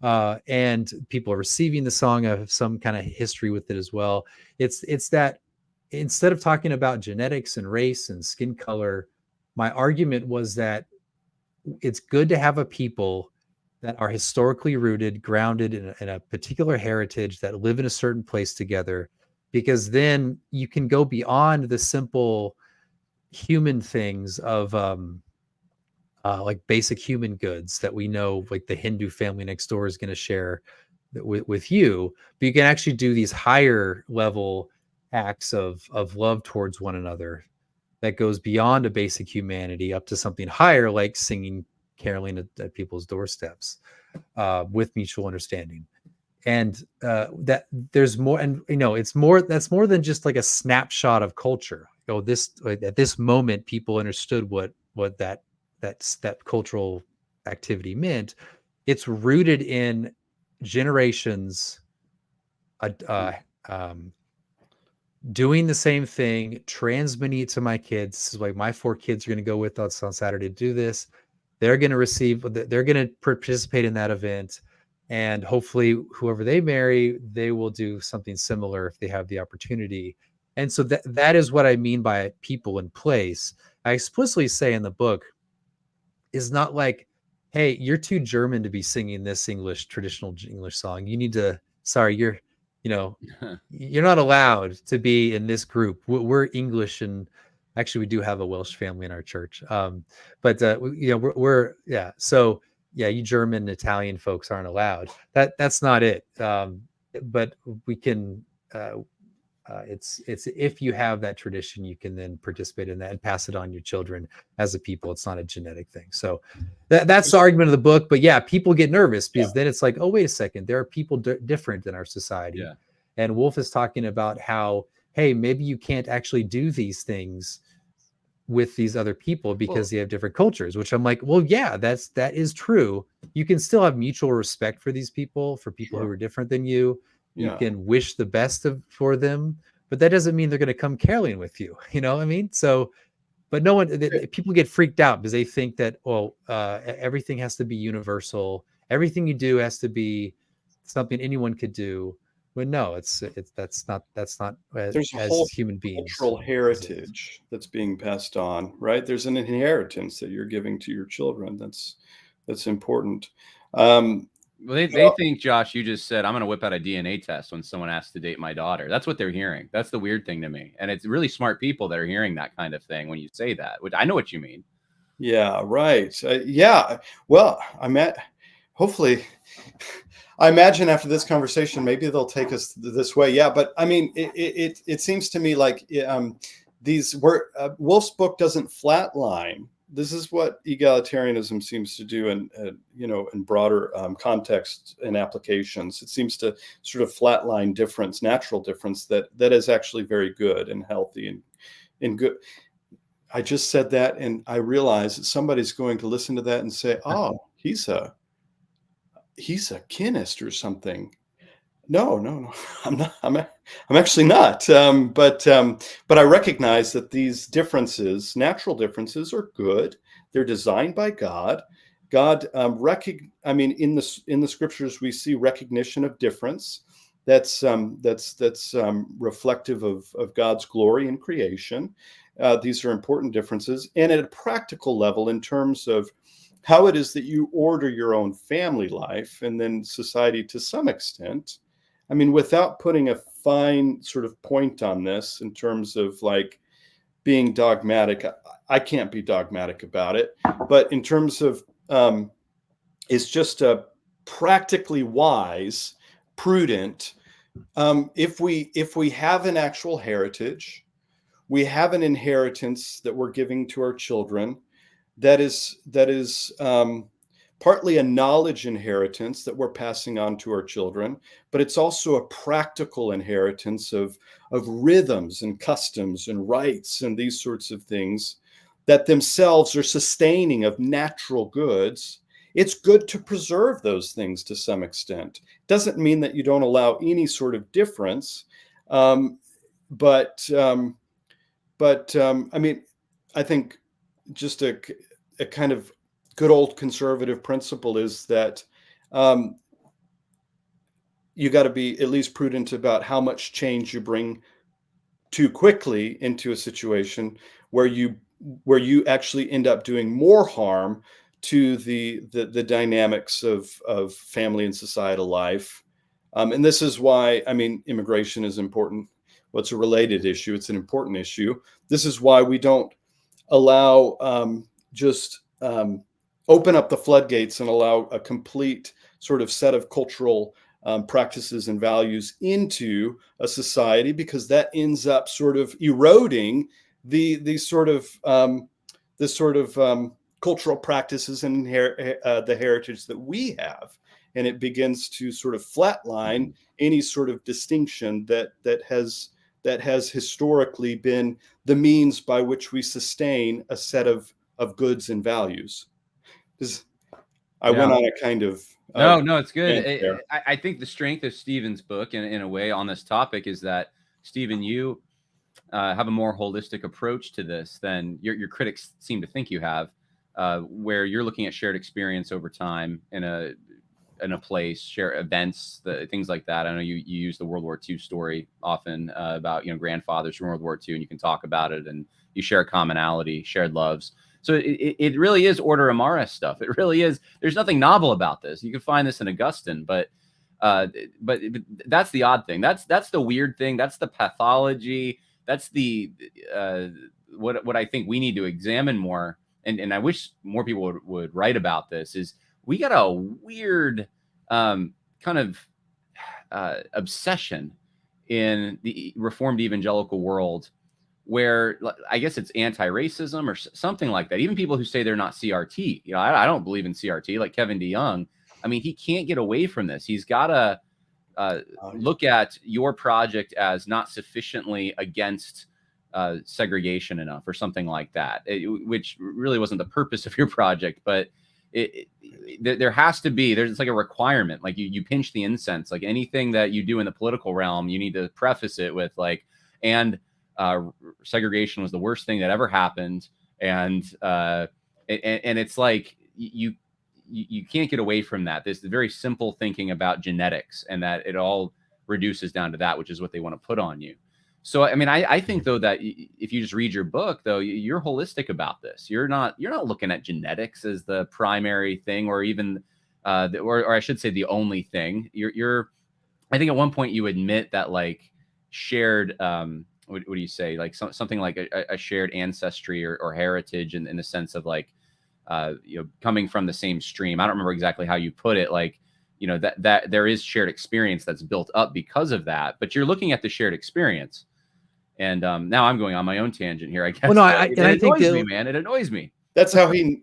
And people are receiving the song of some kind of history with it as well. It's that instead of talking about genetics and race and skin color, my argument was that it's good to have a people that are historically rooted, grounded in a particular heritage, that live in a certain place together, because then you can go beyond the simple human things of like basic human goods that we know, like the Hindu family next door is going to share with you, but you can actually do these higher level acts of love towards one another that goes beyond a basic humanity up to something higher, like singing, caroling at people's doorsteps with mutual understanding. And that there's more, and it's more, that's more than just like a snapshot of culture. At this moment, people understood what that cultural activity meant. It's rooted in generations doing the same thing, transmitting it to my kids. This is like my 4 kids are going to go with us on Saturday to do this. They're going to participate in that event. And hopefully whoever they marry, they will do something similar if they have the opportunity. And so that is what I mean by people in place. I explicitly say in the book, is not like, hey, you're too German to be singing this traditional English song. You need to, sorry, you're not allowed to be in this group. We're English, and actually we do have a Welsh family in our church. But we're So yeah, you German, Italian folks aren't allowed. That's not it. But we can, it's if you have that tradition, you can then participate in that and pass it on to your children as a people. It's not a genetic thing. So that's the argument of the book. But yeah, people get nervous because then it's like, oh, wait a second, there are people different in our society. Yeah. And Wolfe is talking about how, hey, maybe you can't actually do these things with these other people because they have different cultures, which I'm like, well, yeah, that is true. You can still have mutual respect for these people, for people who are different than you. You can wish the best for them, but that doesn't mean they're going to come caroling with you. You know what I mean? So, but people get freaked out because they think that, everything has to be universal. Everything you do has to be something anyone could do. But no, that's not there's a as whole human beings. Cultural heritage that's being passed on, right? There's an inheritance that you're giving to your children. That's important. Well, they think, Josh, you just said, I'm going to whip out a DNA test when someone asks to date my daughter. That's what they're hearing. That's the weird thing to me. And it's really smart people that are hearing that kind of thing when you say that, which I know what you mean. Yeah, right. Well, hopefully, I imagine after this conversation, maybe they'll take us this way. Yeah, but I mean, it seems to me like Wolfe's book doesn't flatline. This is what egalitarianism seems to do in broader context and applications. It seems to sort of flatline natural difference that is actually very good and healthy and good. I just said that, and I realize that somebody's going to listen to that and say, "Oh, he's a kinist or something." No, I'm not. I'm actually not. But I recognize that these differences, natural differences, are good. They're designed by God. God I mean, in the scriptures we see recognition of difference. That's reflective of God's glory in creation. These are important differences, and at a practical level, in terms of how it is that you order your own family life and then society to some extent. I mean, without putting a fine sort of point on this in terms of like being dogmatic, I can't be dogmatic about it. But in terms of it's just a practically wise, prudent. If we have an actual heritage, we have an inheritance that we're giving to our children. That is partly a knowledge inheritance that we're passing on to our children, but it's also a practical inheritance of rhythms and customs and rights and these sorts of things that themselves are sustaining of natural goods. It's good to preserve those things to some extent. Doesn't mean that you don't allow any sort of difference, but I mean, I think just a kind of good old conservative principle is that you got to be at least prudent about how much change you bring too quickly into a situation where you actually end up doing more harm to the dynamics of family and societal life. And this is why, I mean, immigration is important. Well, it's a related issue. It's an important issue. This is why we don't allow open up the floodgates and allow a complete sort of set of cultural practices and values into a society, because that ends up sort of eroding the sort of cultural practices and the heritage that we have, and it begins to sort of flatline any sort of distinction that has historically been the means by which we sustain a set of goods and values. I went on a kind of no, it's good. I think the strength of Stephen's book, in a way, on this topic is that, Stephen, you have a more holistic approach to this than your critics seem to think you have, where you're looking at shared experience over time in a place, share events, things like that. I know you use the World War II story often about grandfathers from World War II, and you can talk about it, and you share a commonality, shared loves. So it really is Order Amaris stuff. It really is. There's nothing novel about this. You can find this in Augustine, but that's the odd thing. That's the weird thing. That's the pathology. That's the what I think we need to examine more. And I wish more people would write about this. Is we got a weird kind of obsession in the Reformed evangelical world, where I guess it's anti-racism or something like that. Even people who say they're not CRT, I don't believe in CRT, like Kevin DeYoung. I mean, he can't get away from this. He's got to look at your project as not sufficiently against segregation enough or something like that, which really wasn't the purpose of your project. But there has to be, it's like a requirement. Like you pinch the incense, like anything that you do in the political realm, you need to preface it with like, and segregation was the worst thing that ever happened. And it's like, you can't get away from that. This very simple thinking about genetics, and that it all reduces down to that, which is what they want to put on you. So, I mean, I think though that if you just read your book, though, you're holistic about this. You're not looking at genetics as the primary thing, or even, or I should say, the only thing. I think at one point you admit that like shared, what do you say? Like something like a shared ancestry or heritage, in the sense of like, coming from the same stream. I don't remember exactly how you put it. Like, that there is shared experience that's built up because of that. But you're looking at the shared experience. And now I'm going on my own tangent here, I guess. Well, no, it annoys me, man. It annoys me. That's how he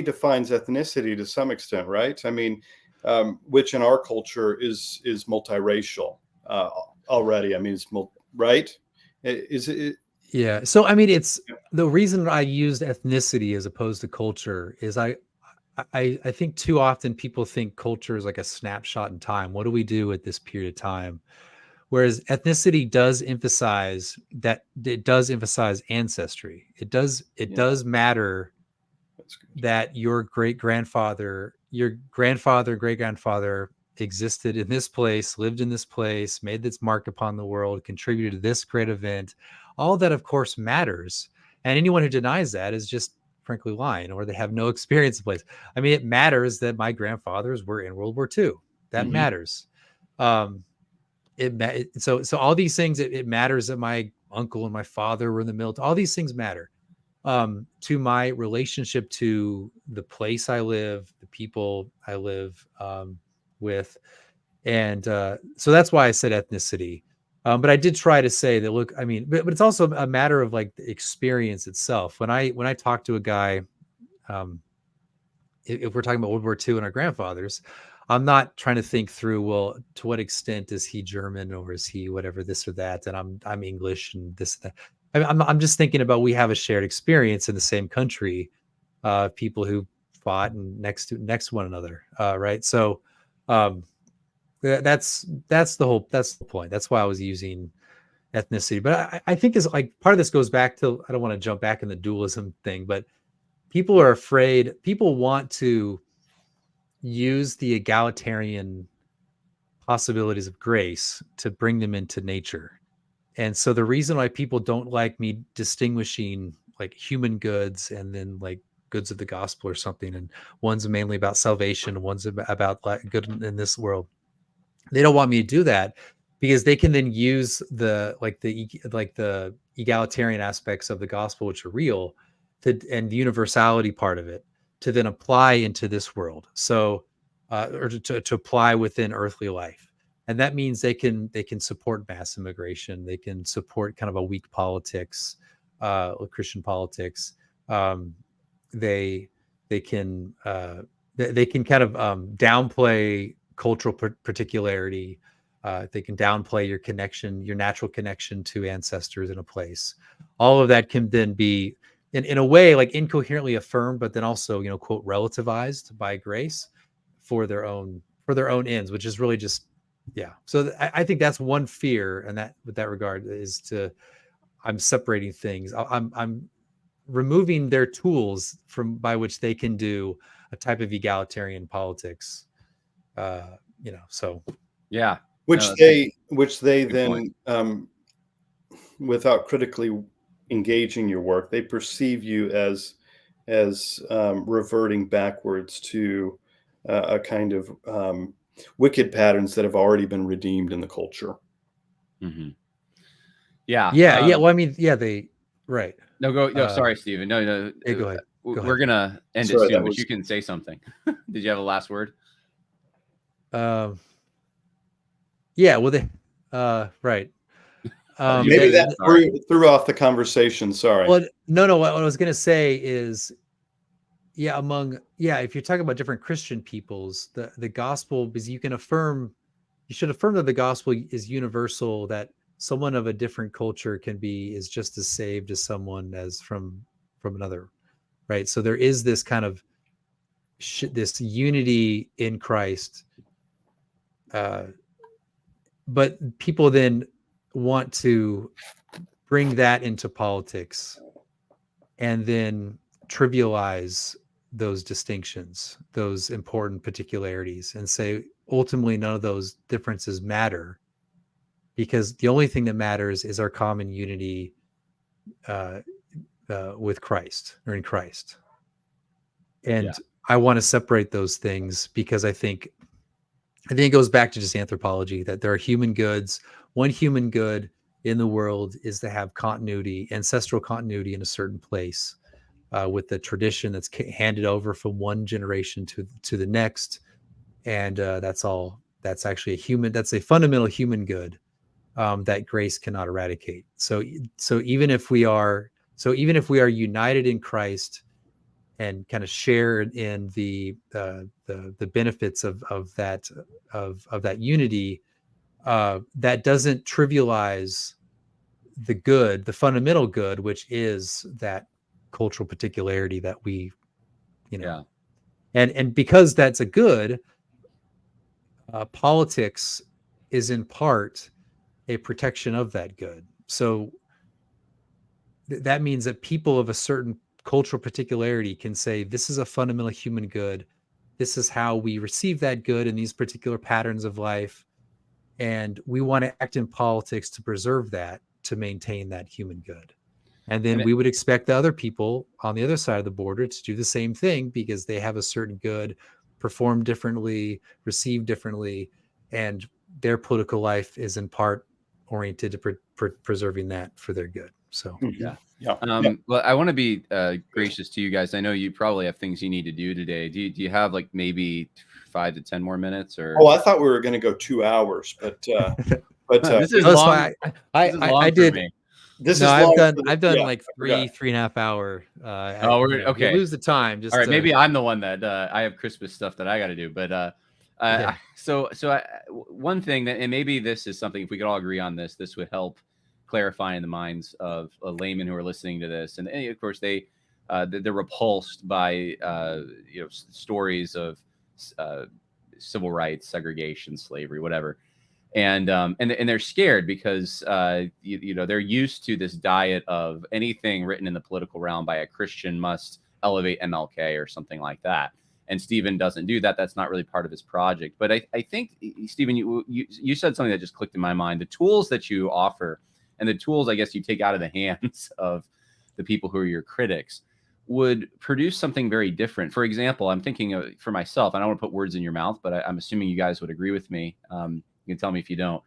defines ethnicity to some extent, right? I mean, which in our culture is multiracial already. I mean, it's right. Is it? Yeah. So I mean, it's the reason I used ethnicity as opposed to culture is I think too often people think culture is like a snapshot in time. What do we do at this period of time? Whereas ethnicity does emphasize that, it does emphasize ancestry. It does matter that your great grandfather, great grandfather existed in this place, lived in this place, made this mark upon the world, contributed to this great event. All that, of course, matters. And anyone who denies that is just frankly lying, or they have no experience in place. I mean, it matters that my grandfathers were in World War II. That matters. So all these things, it matters that my uncle and my father were in the military. All these things matter to my relationship to the place I live, the people I live with. And so that's why I said ethnicity. But I did try to say that, look, I mean, but it's also a matter of like the experience itself. When I talk to a guy, if we're talking about World War II and our grandfathers, I'm not trying to think through, well, to what extent is he German or is he whatever, this or that, and I'm English and this and that. I'm just thinking about, we have a shared experience in the same country, people who fought and next to one another, right? So that's the point. That's why I was using ethnicity. But I think this, like, part of this goes back to, I don't want to jump back in the dualism thing, but people are afraid. People want to use the egalitarian possibilities of grace to bring them into nature. And so the reason why people don't like me distinguishing like human goods and then like goods of the gospel or something, and one's mainly about salvation, one's about good in this world, they don't want me to do that, because they can then use the egalitarian aspects of the gospel, which are real, and the universality part of it, to then apply into this world. So or to apply within earthly life. And that means they can support mass immigration. They can support kind of a weak politics, Christian politics. They can kind of downplay cultural particularity. They can downplay your connection, your natural connection to ancestors in a place. All of that can then be, in a way, like incoherently affirmed, but then also, quote, relativized by grace for their own ends, which is really just, yeah. So I think that's one fear, and that, with that regard, is I'm separating things. I'm removing their tools by which they can do a type of egalitarian politics. So yeah, which they then, without critically engaging your work, they perceive you as reverting backwards to a kind of wicked patterns that have already been redeemed in the culture. Mm-hmm. Yeah. Well, I mean, right. No, sorry, Stephen. No. Hey, go ahead. We're going to end it soon, but you can say something. Did you have a last word? Well, right. Maybe that threw off the conversation. Sorry. Well, no. What I was going to say is, if you're talking about different Christian peoples, the gospel, because you should affirm that the gospel is universal, that someone of a different culture is just as saved as someone as from another, right? So there is this kind of this unity in Christ, but people then want to bring that into politics and then trivialize those distinctions, those important particularities, and say ultimately none of those differences matter, because the only thing that matters is our common unity with Christ, or in Christ. And I want to separate those things, because I think it goes back to just anthropology, that there are human goods. One human good in the world is to have continuity, ancestral continuity in a certain place, with the tradition that's handed over from one generation to the next. And that's actually that's a fundamental human good that grace cannot eradicate. So even if we are united in Christ and kind of share in the benefits of that unity, that doesn't trivialize the good, the fundamental good, which is that cultural particularity that we, and because that's a good, politics is in part a protection of that good. So that means that people of a certain cultural particularity can say, this is a fundamental human good. This is how we receive that good in these particular patterns of life. And we want to act in politics to preserve that, to maintain that human good. And then we would expect the other people on the other side of the border to do the same thing, because they have a certain good, perform differently, receive differently, and their political life is in part oriented to preserving that for their good. So Yeah. Well, I want to be gracious to you guys. I know you probably have things you need to do today. Do you have like maybe 5 to 10 more minutes? Or Oh, I thought we were going to go 2 hours, but this is that's long. why I did. This No, is long I've done yeah, like 3.5 hour. We're okay. You lose the time. Just all right. Maybe I'm the one that I have Christmas stuff that I got to do. But Yeah. one thing that, and maybe this is something, if we could all agree on this, this would help clarify in the minds of a layman who are listening to this. And of course, they're repulsed by stories of civil rights, segregation, slavery, whatever. And they're scared because they're used to this diet of anything written in the political realm by a Christian must elevate MLK or something like that. And Stephen doesn't do that. That's not really part of his project. But I think, Stephen, you said something that just clicked in my mind. The tools that you offer and the tools, I guess, you take out of the hands of the people who are your critics would produce something very different. For example, I'm thinking for myself, I don't want to put words in your mouth, but I'm assuming you guys would agree with me. You can tell me if you don't.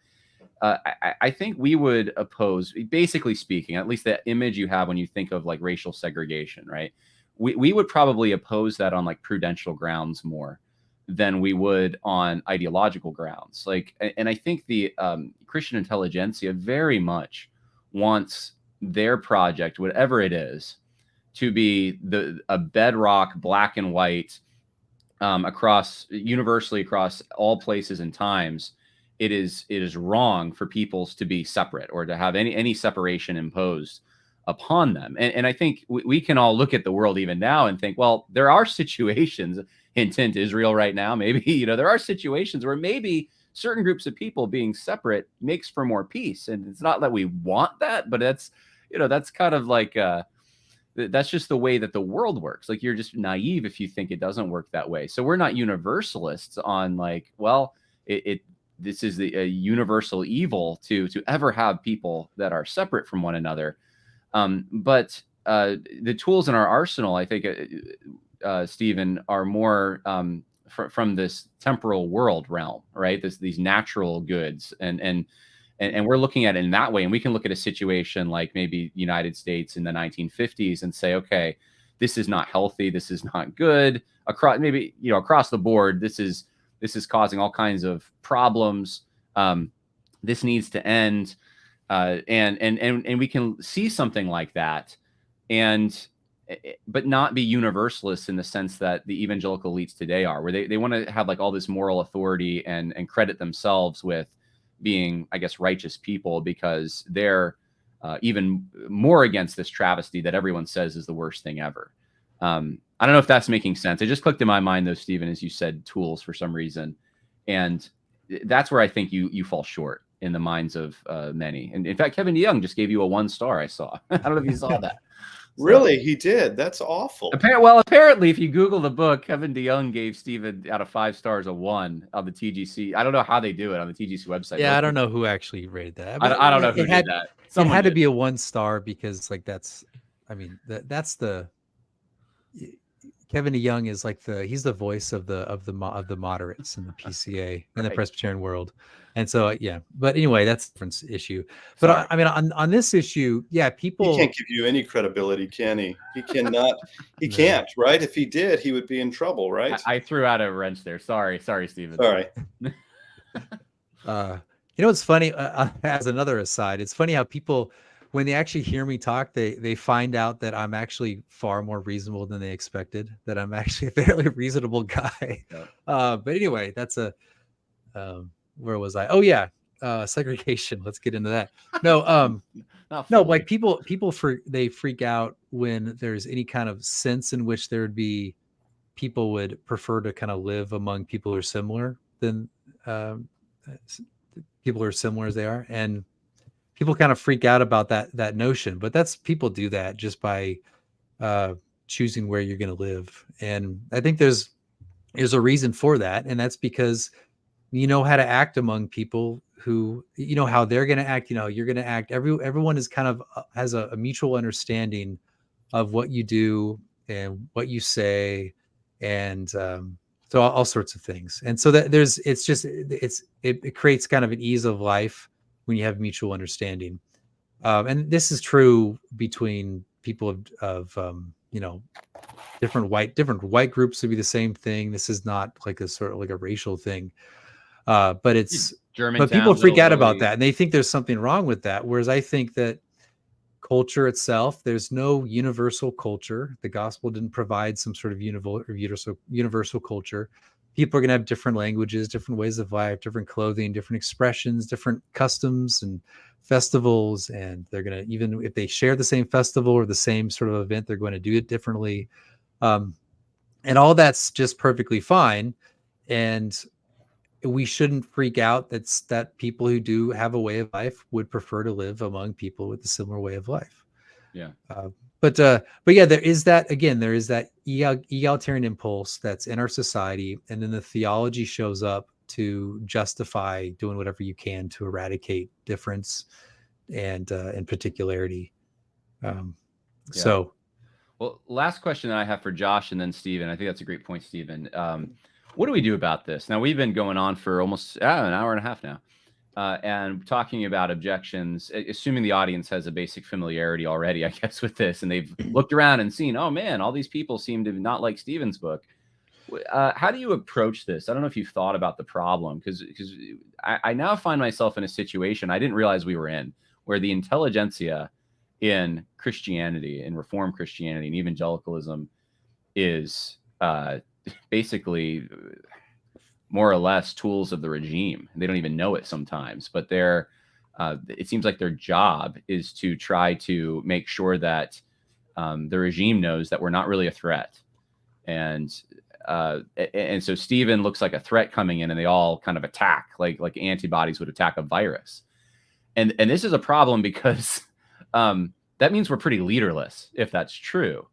I think we would oppose, basically speaking, at least the image you have when you think of like racial segregation, right? We would probably oppose that on like prudential grounds more than we would on ideological grounds. And I think the Christian intelligentsia very much wants their project, whatever it is, to be a bedrock, black and white, universally across all places and times. It is wrong for peoples to be separate or to have any separation imposed upon them. And I think we can all look at the world even now and think, well, there are situations, hint, Israel right now, maybe, there are situations where maybe certain groups of people being separate makes for more peace. And it's not that we want that, but that's kind of like, that's just the way that the world works. Like, you're just naive if you think it doesn't work that way. So we're not universalists on like, well, this is a universal evil to ever have people that are separate from one another. But the tools in our arsenal, I think, Stephen, are more from this temporal world realm, right? These natural goods, and we're looking at it in that way. And we can look at a situation like maybe United States in the 1950s and say, okay, this is not healthy. This is not good. Across the board, this is causing all kinds of problems. This needs to end. And we can see something like that, but not be universalists in the sense that the evangelical elites today are, where they want to have like all this moral authority and credit themselves with being, I guess, righteous people because they're even more against this travesty that everyone says is the worst thing ever. I don't know if that's making sense. It just clicked in my mind, though, Stephen, as you said, tools for some reason. And that's where I think you fall short in the minds of many. And in fact, Kevin DeYoung just gave you a 1 star, I saw. I don't know if you saw that. So, really? He did? That's awful. Apparently, if you Google the book, Kevin DeYoung gave Stephen out of 5 stars a 1 on the TGC. I don't know how they do it on the TGC website. Yeah, I don't know who actually rated that. I don't know who did that. It had to be a 1 star because like that's the Kevin DeYoung is like he's the voice of the moderates in the PCA and the Presbyterian world. And so, yeah, but anyway, that's a different issue. But I mean, on this issue, yeah, people. He can't give you any credibility, can he? He cannot. He can't, right? If he did, he would be in trouble, right? I threw out a wrench there. Sorry, Stephen. Sorry. It's funny. As another aside, it's funny how people, when they actually hear me talk, they find out that I'm actually far more reasonable than they expected. That I'm actually a fairly reasonable guy. Yeah. But anyway, that's where was I? Oh yeah, segregation. Let's get into that. No, like people they freak out when there's any kind of sense in which there would be people would prefer to kind of live among people who are similar than people who are similar as they are, and people kind of freak out about that notion. But people do that just by choosing where you're going to live. And I think there's a reason for that, and that's because you know how to act among people who, you know how they're going to act. You know, you're going to act. Everyone is kind of has a mutual understanding of what you do and what you say, and so all sorts of things. And so that it creates kind of an ease of life when you have mutual understanding. And this is true between people of you know, different white groups would be the same thing. This is not like a sort of like a racial thing, but but people Germantown, freak Little out about Italy. that, and they think there's something wrong with that. Whereas I think that culture itself, there's no universal culture. The gospel didn't provide some sort of universal culture. People are going to have different languages, different ways of life, different clothing, different expressions, different customs and festivals. And they're going to, even if they share the same festival or the same sort of event, they're going to do it differently. And all that's just perfectly fine. And we shouldn't freak out that people who do have a way of life would prefer to live among people with a similar way of life. Yeah. But yeah, there is that egalitarian impulse that's in our society, and then the theology shows up to justify doing whatever you can to eradicate difference and particularity. So, well, last question that I have for Josh and then Stephen. I think that's a great point, Stephen. What do we do about this? Now, we've been going on for almost an hour and a half now, and talking about objections, assuming the audience has a basic familiarity already, I guess, with this, and they've looked around and seen, oh man, all these people seem to not like Stephen's book. How do you approach this? I don't know if you've thought about the problem, because I now find myself in a situation I didn't realize we were in, where the intelligentsia in Christianity, in Reformed Christianity, and evangelicalism is basically more or less tools of the regime. They don't even know it sometimes, but it seems like their job is to try to make sure that the regime knows that we're not really a threat. And so Stephen looks like a threat coming in, and they all kind of attack like antibodies would attack a virus. And this is a problem because that means we're pretty leaderless, if that's true.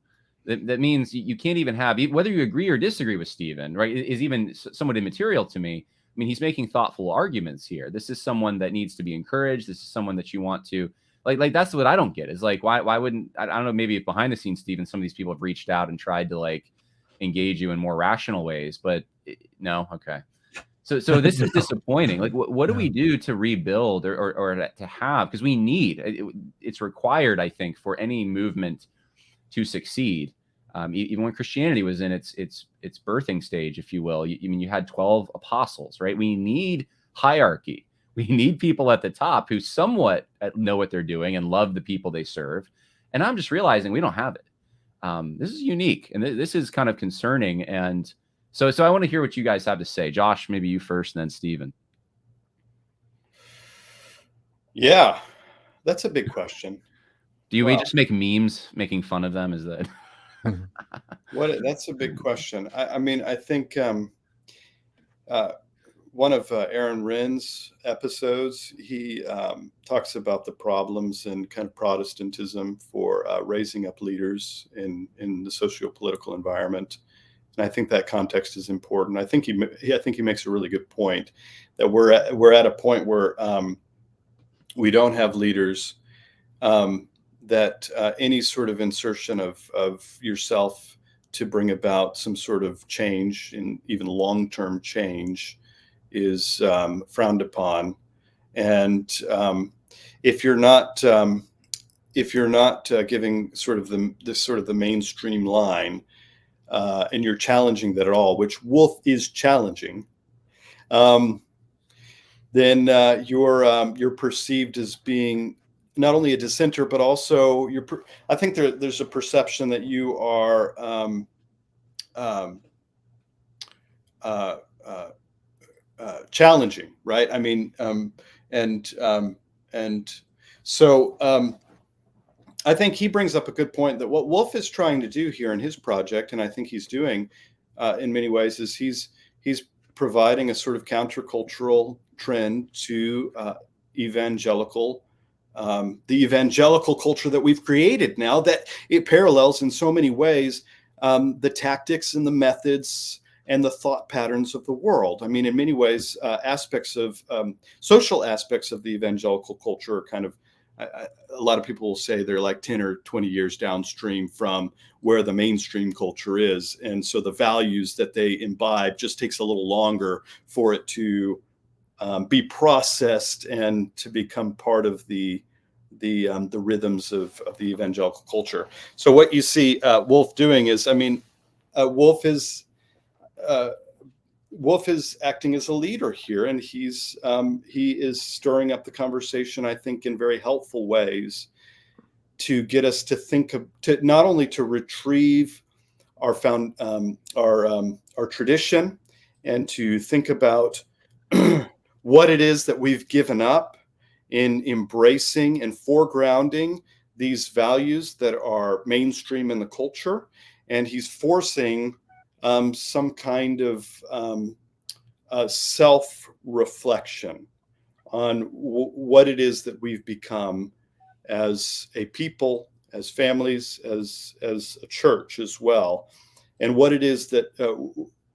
That means you can't even have, whether you agree or disagree with Stephen, right, is even somewhat immaterial to me. I mean, he's making thoughtful arguments here. This is someone that needs to be encouraged. This is someone that you want to, like that's what I don't get, is like, why wouldn't, I don't know, maybe behind the scenes, Stephen, some of these people have reached out and tried to like engage you in more rational ways, but no. Okay. So this is disappointing. Like, what do we do to rebuild or to have, because we need, it's required, I think, for any movement to succeed. Even when Christianity was in its birthing stage, if you will, you had 12 apostles, right? We need hierarchy. We need people at the top who somewhat know what they're doing and love the people they serve. And I'm just realizing we don't have it. This is unique, and this is kind of concerning. And so I want to hear what you guys have to say. Josh, maybe you first, and then Stephen. Yeah, that's a big question. Do we just make memes making fun of them? Is that that's a big question. I mean, I think one of Aaron Renn's episodes, he talks about the problems in kind of Protestantism for raising up leaders in the socio-political environment. And I think that context is important. I think he makes a really good point that we're at a point where we don't have leaders, that any sort of insertion of yourself to bring about some sort of change, in even long-term change, is frowned upon. And if you're not giving sort of the mainstream line, and you're challenging that at all, which Wolfe is challenging, then you're perceived as being not only a dissenter, but also I think there's a perception that you are challenging, right? I mean, so I think he brings up a good point that what Wolfe is trying to do here in his project, and I think he's doing in many ways, is he's providing a sort of countercultural trend to evangelical the evangelical culture that we've created now, that it parallels in so many ways the tactics and the methods and the thought patterns of the world. I mean, in many ways, aspects of social aspects of the evangelical culture are kind of, a lot of people will say they're like 10 or 20 years downstream from where the mainstream culture is. And so the values that they imbibe just takes a little longer for it to be processed and to become part of the rhythms of the evangelical culture. So what you see Wolfe doing is, I mean, Wolfe is acting as a leader here, and he is stirring up the conversation, I think, in very helpful ways to get us to think of, to not only to retrieve our tradition and to think about what it is that we've given up in embracing and foregrounding these values that are mainstream in the culture. And he's forcing some kind of self-reflection on what it is that we've become as a people, as families, as a church as well, and what it is that,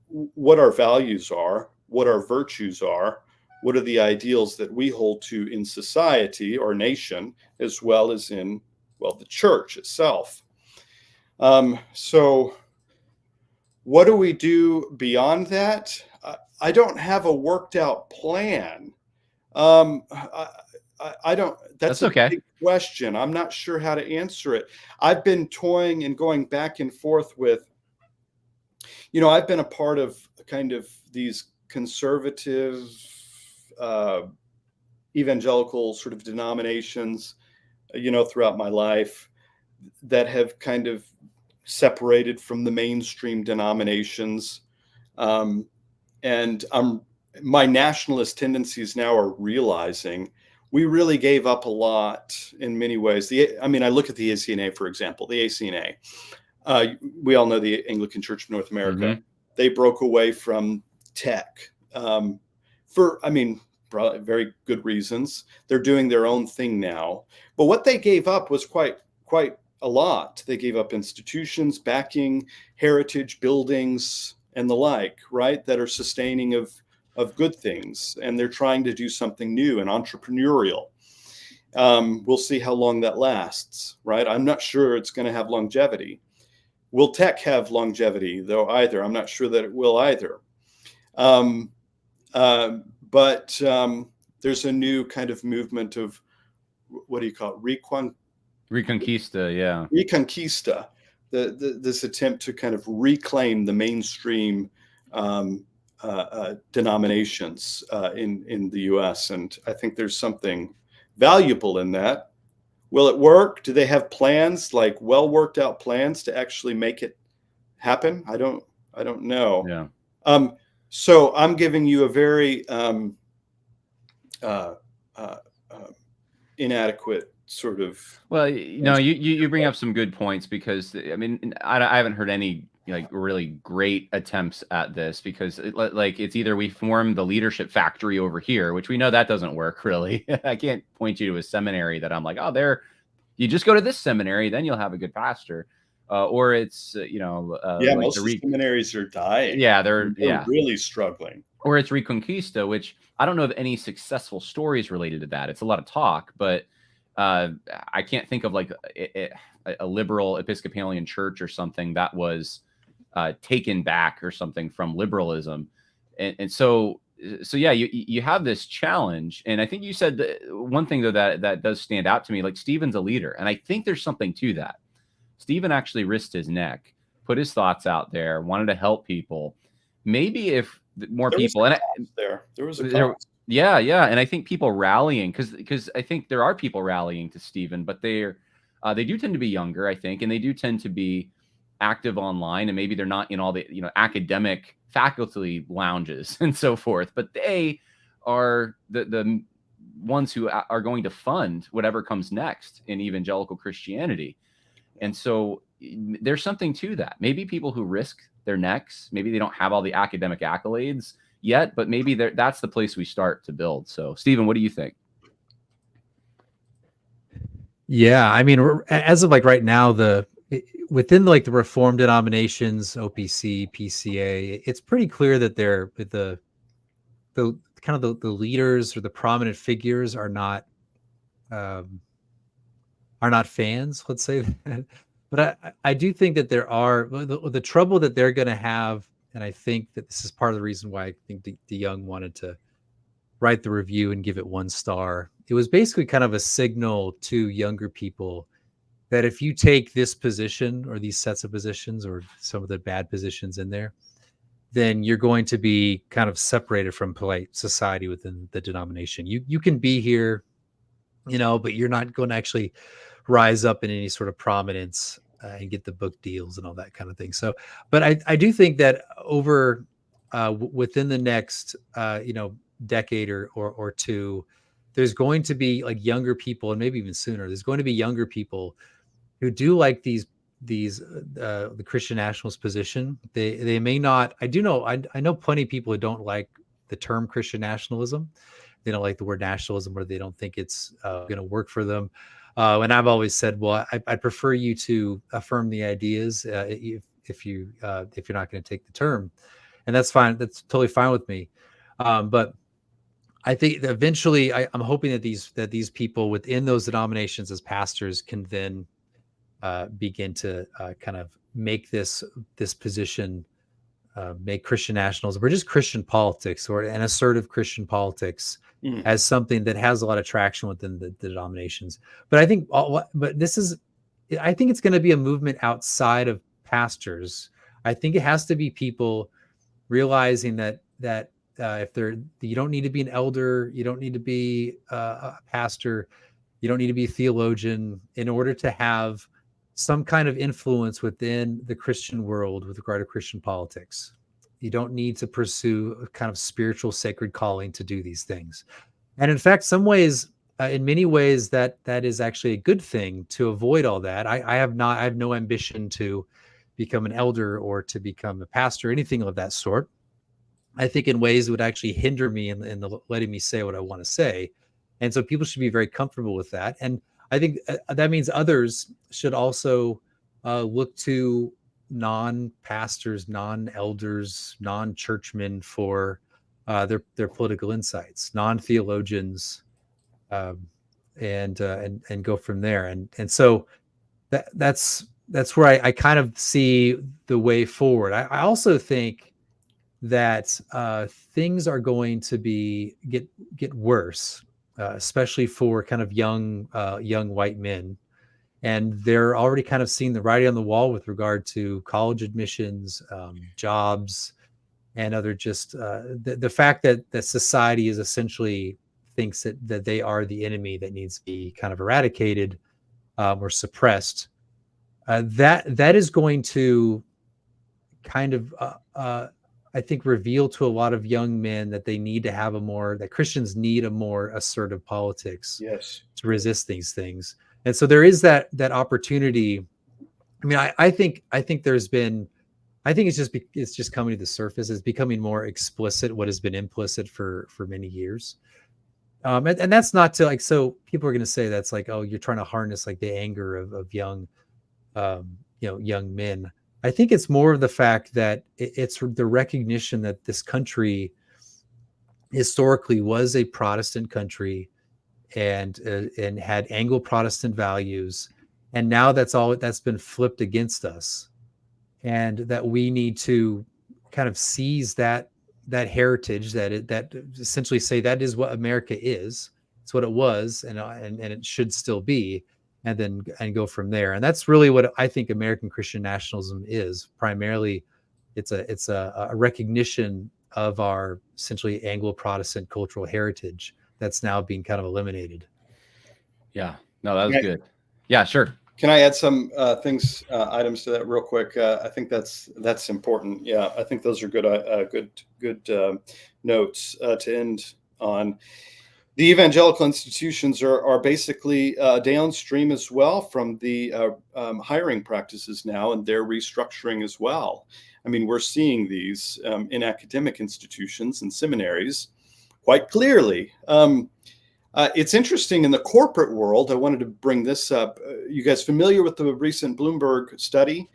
what our values are, what our virtues are, what are the ideals that we hold to in society or nation, as well as in, well, the church itself. So what do we do beyond that? I don't have a worked out plan. I don't, that's a okay. big question. I'm not sure how to answer it. I've been toying and going back and forth with, I've been a part of kind of these conservative, evangelical sort of denominations, throughout my life that have kind of separated from the mainstream denominations. And my nationalist tendencies now are realizing we really gave up a lot in many ways. I look at the ACNA, for example, the ACNA. We all know the Anglican Church of North America. Mm-hmm. They broke away from tech for probably very good reasons. They're doing their own thing now. But what they gave up was quite a lot. They gave up institutions, backing, heritage, buildings, and the like, right, that are sustaining of good things. And they're trying to do something new and entrepreneurial. We'll see how long that lasts, right? I'm not sure it's going to have longevity. Will tech have longevity, though, either? I'm not sure that it will either. But there's a new kind of movement of, what do you call it? Reconquista, yeah. Reconquista, this attempt to kind of reclaim the mainstream denominations in the U.S. And I think there's something valuable in that. Will it work? Do they have plans, like well worked out plans to actually make it happen? I don't know. Yeah. So I'm giving you a very inadequate sort of. Well, you bring up some good points, because I haven't heard any really great attempts at this, because it's either we form the leadership factory over here, which we know that doesn't work really. I can't point you to a seminary that I'm like, oh, you just go to this seminary, then you'll have a good pastor. Or it's most seminaries are dying. Yeah, they're really struggling. Or it's Reconquista, which I don't know of any successful stories related to that. It's a lot of talk, but I can't think of like a liberal Episcopalian church or something that was taken back or something from liberalism, and so yeah, you have this challenge. And I think you said one thing though that does stand out to me, like Stephen's a leader, and I think there's something to that. Stephen actually risked his neck, put his thoughts out there, wanted to help people. Maybe if more people, and there was a cause. Yeah, and I think people rallying, because I think there are people rallying to Stephen, but they do tend to be younger, I think, and they do tend to be active online, and maybe they're not in all the academic faculty lounges and so forth, but they are the ones who are going to fund whatever comes next in evangelical Christianity. And so there's something to that. Maybe people who risk their necks, maybe they don't have all the academic accolades yet, but maybe that's the place we start to build. So, Stephen, what do you think? Yeah, I mean, as of like right now, within like the Reformed denominations, OPC, PCA, it's pretty clear that the kind of the leaders or the prominent figures um, are not fans. Let's say that. But I do think that there are the trouble that they're going to have, and I think that this is part of the reason why I think DeYoung wanted to write the review and give it 1 star. It was basically kind of a signal to younger people that if you take this position or these sets of positions or some of the bad positions in there, then you're going to be kind of separated from polite society within the denomination. You can be here, but you're not going to actually rise up in any sort of prominence and get the book deals and all that kind of thing. So, but I do think that over within the next decade or two, there's going to be like younger people, and maybe even sooner. There's going to be younger people who do like the Christian nationalist position. They may not. I know plenty of people who don't like the term Christian nationalism. They don't like the word nationalism, or they don't think it's going to work for them. And I've always said, well, I'd prefer you to affirm the ideas if you're not going to take the term, and that's fine. That's totally fine with me. But I think that eventually, I'm hoping that these people within those denominations as pastors can then begin to kind of make this position, make Christian nationalism or just Christian politics or an assertive Christian politics as something that has a lot of traction within the denominations. But I think, I think it's going to be a movement outside of pastors. I think it has to be people realizing that you don't need to be an elder, you don't need to be a pastor, you don't need to be a theologian in order to have some kind of influence within the Christian world with regard to Christian politics. You don't need to pursue a kind of spiritual sacred calling to do these things. And in fact, in many ways, that is actually a good thing to avoid all that. I have no ambition to become an elder or to become a pastor, anything of that sort. I think in ways it would actually hinder me in the letting me say what I want to say. And so people should be very comfortable with that. And I think that means others should also look to non-pastors, non-elders, non-churchmen for their political insights, non-theologians, and go from there. And so that's where I kind of see the way forward. I also think that things are going to get worse, especially for kind of young white men, and they're already kind of seeing the writing on the wall with regard to college admissions, jobs, and other just the fact that society is essentially thinks that they are the enemy that needs to be kind of eradicated or suppressed. That is going to kind of I think reveal to a lot of young men that they need to have that Christians need a more assertive politics to resist these things. And so there is that opportunity. I mean, I think it's just coming to the surface. It's becoming more explicit what has been implicit for many years. And that's not to like, so people are going to say that's like, oh, you're trying to harness like the anger of young, young men. I think it's more of the fact that it's the recognition that this country historically was a Protestant country and had Anglo-Protestant values, and now that's been flipped against us, and that we need to kind of seize that heritage, that essentially say that is what America is. It's what it was, and it should still be. And go from there. And that's really what I think American Christian nationalism is. Primarily, it's a recognition of our essentially Anglo-Protestant cultural heritage that's now being kind of eliminated. Yeah, no, that was good. Yeah, sure. Can I add some items to that real quick? I think that's important. Yeah, I think those are good notes to end on. The evangelical institutions are basically downstream as well from the hiring practices now, and they're restructuring as well. I mean, we're seeing these in academic institutions and seminaries quite clearly. It's interesting in the corporate world. I wanted to bring this up. You guys familiar with the recent Bloomberg study?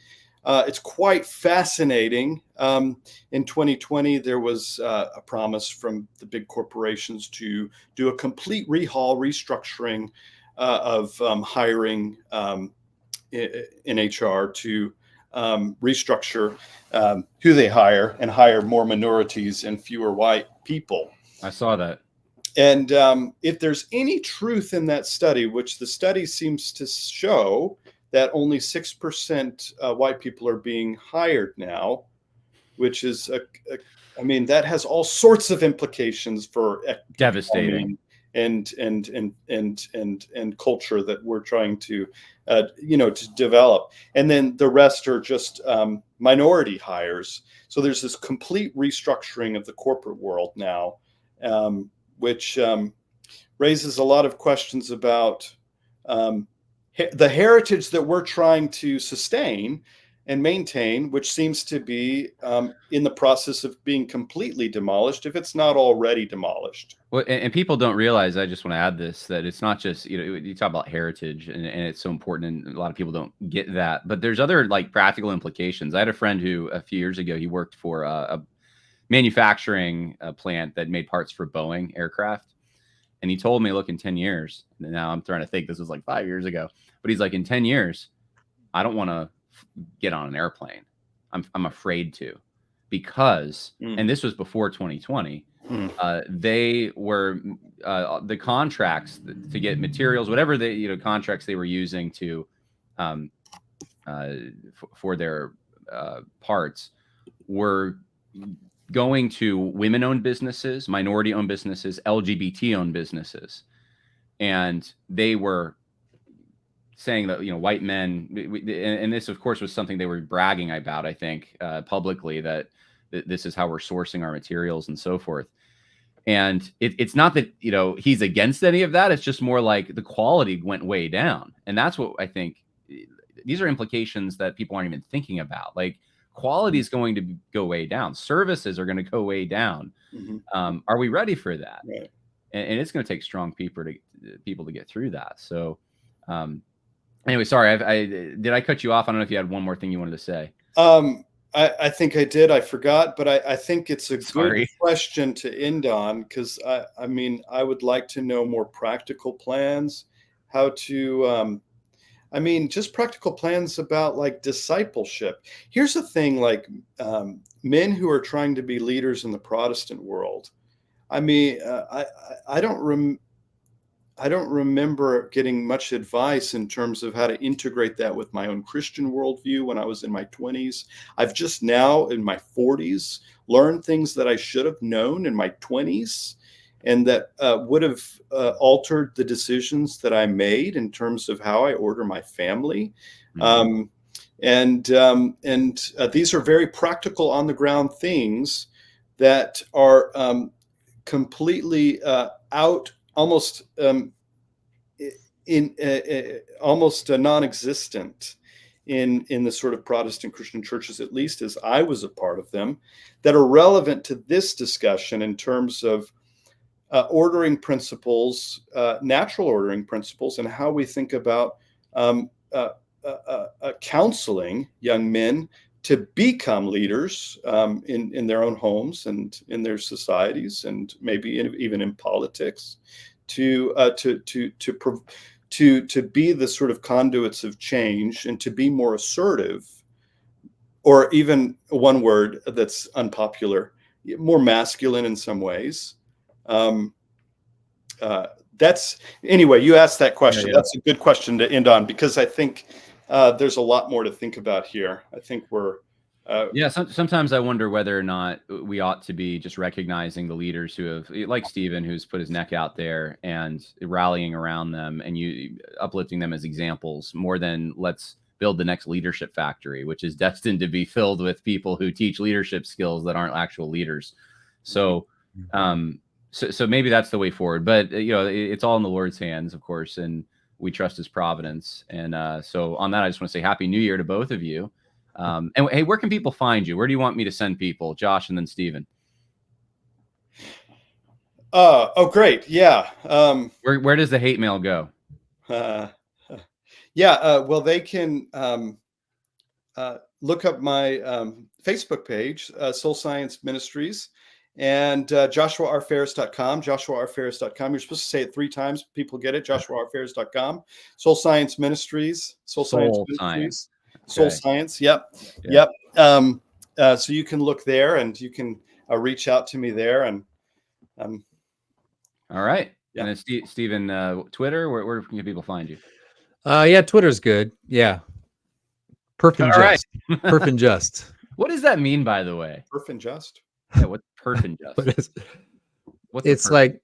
It's quite fascinating. In 2020, there was a promise from the big corporations to do a complete restructuring of hiring in HR to restructure who they hire and hire more minorities and fewer white people. I saw that. And if there's any truth in that study, which the study seems to show that only 6% white people are being hired now, which is, I mean, that has all sorts of implications for devastating and culture that we're trying to, to develop. And then the rest are just minority hires. So there's this complete restructuring of the corporate world now, which raises a lot of questions about the heritage that we're trying to sustain and maintain, which seems to be in the process of being completely demolished, if it's not already demolished. Well, and people don't realize, I just want to add this, that it's not just, you talk about heritage and it's so important, and a lot of people don't get that, but there's other like practical implications. I had a friend who a few years ago, he worked for a manufacturing plant that made parts for Boeing aircraft. And he told me, look, in 10 years, and now I'm trying to think, this was like 5 years ago, but he's like, in 10 years, I don't want to get on an airplane. I'm afraid to, because, and this was before 2020, they were, the contracts to get materials, whatever they, contracts they were using to, for their parts, were going to women-owned businesses, minority-owned businesses, LGBT-owned businesses. And they were saying that, white men, and this, of course, was something they were bragging about, I think, publicly, that this is how we're sourcing our materials and so forth. And it's not that, he's against any of that. It's just more like the quality went way down. And that's what I think, these are implications that people aren't even thinking about. Like, quality is going to go way down. Services are going to go way down. Are we ready for that? Right. And it's going to take strong people to get through that. So anyway, sorry, did I cut you off? I don't know if you had one more thing you wanted to say. I think I did. I forgot, but I think it's a good question to end on, because I mean, I would like to know more practical plans, how to just practical plans about like discipleship. Here's the thing, like men who are trying to be leaders in the Protestant world. I mean, I don't remember getting much advice in terms of how to integrate that with my own Christian worldview when I was in my 20s. I've just now in my 40s learned things that I should have known in my 20s, and that would have altered the decisions that I made in terms of how I order my family. These are very practical, on the ground things that are completely out, almost almost non-existent in the sort of Protestant Christian churches, at least as I was a part of them, that are relevant to this discussion in terms of ordering principles, natural ordering principles, and how we think about counseling young men to become leaders in their own homes and in their societies, and maybe even in politics, to be the sort of conduits of change and to be more assertive, or even one word that's unpopular, more masculine in some ways. That's, anyway, you asked that question. Yeah. That's a good question to end on, because I think there's a lot more to think about here. I think we're sometimes I wonder whether or not we ought to be just recognizing the leaders who have, like Stephen, who's put his neck out there, and rallying around them and uplifting them as examples, more than let's build the next leadership factory, which is destined to be filled with people who teach leadership skills that aren't actual leaders. So so maybe that's the way forward, but it's all in the Lord's hands, of course, and we trust his providence. And so on that, I just want to say Happy New Year to both of you. And hey, where can people find you? Where do you want me to send people? Josh and then Stephen. Oh, great. Yeah. Where does the hate mail go? Well, they can look up my Facebook page, Soul Science Ministries, and joshuarferris.com, joshuarferris.com. You're supposed to say it 3 times. People get it, joshuarferris.com. Soul Science Ministries, Soul Science Ministries, Soul Okay. Science. Yep. Yeah. Yep. So you can look there, and you can reach out to me there. And All right. Yeah. And then Stephen, Twitter, where can people find you? Yeah, Twitter's good. Yeah. Perf and All right. just. Perf and just. What does that mean, by the way? Perf and just. Yeah, what's perf and just? What is, What's the it's perf? like,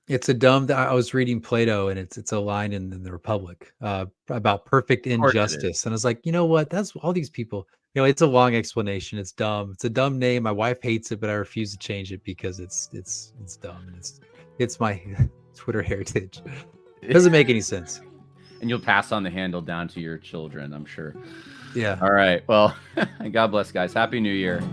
it's a dumb. I was reading Plato, and it's a line in the Republic about perfect course it is. injustice, and I was like, you know what? That's all these people. You know, it's a long explanation. It's dumb. It's a dumb name. My wife hates it, but I refuse to change it because it's dumb, and it's my Twitter heritage. It doesn't make any sense. And you'll pass on the handle down to your children, I'm sure. Yeah. All right. Well, God bless, guys. Happy New Year.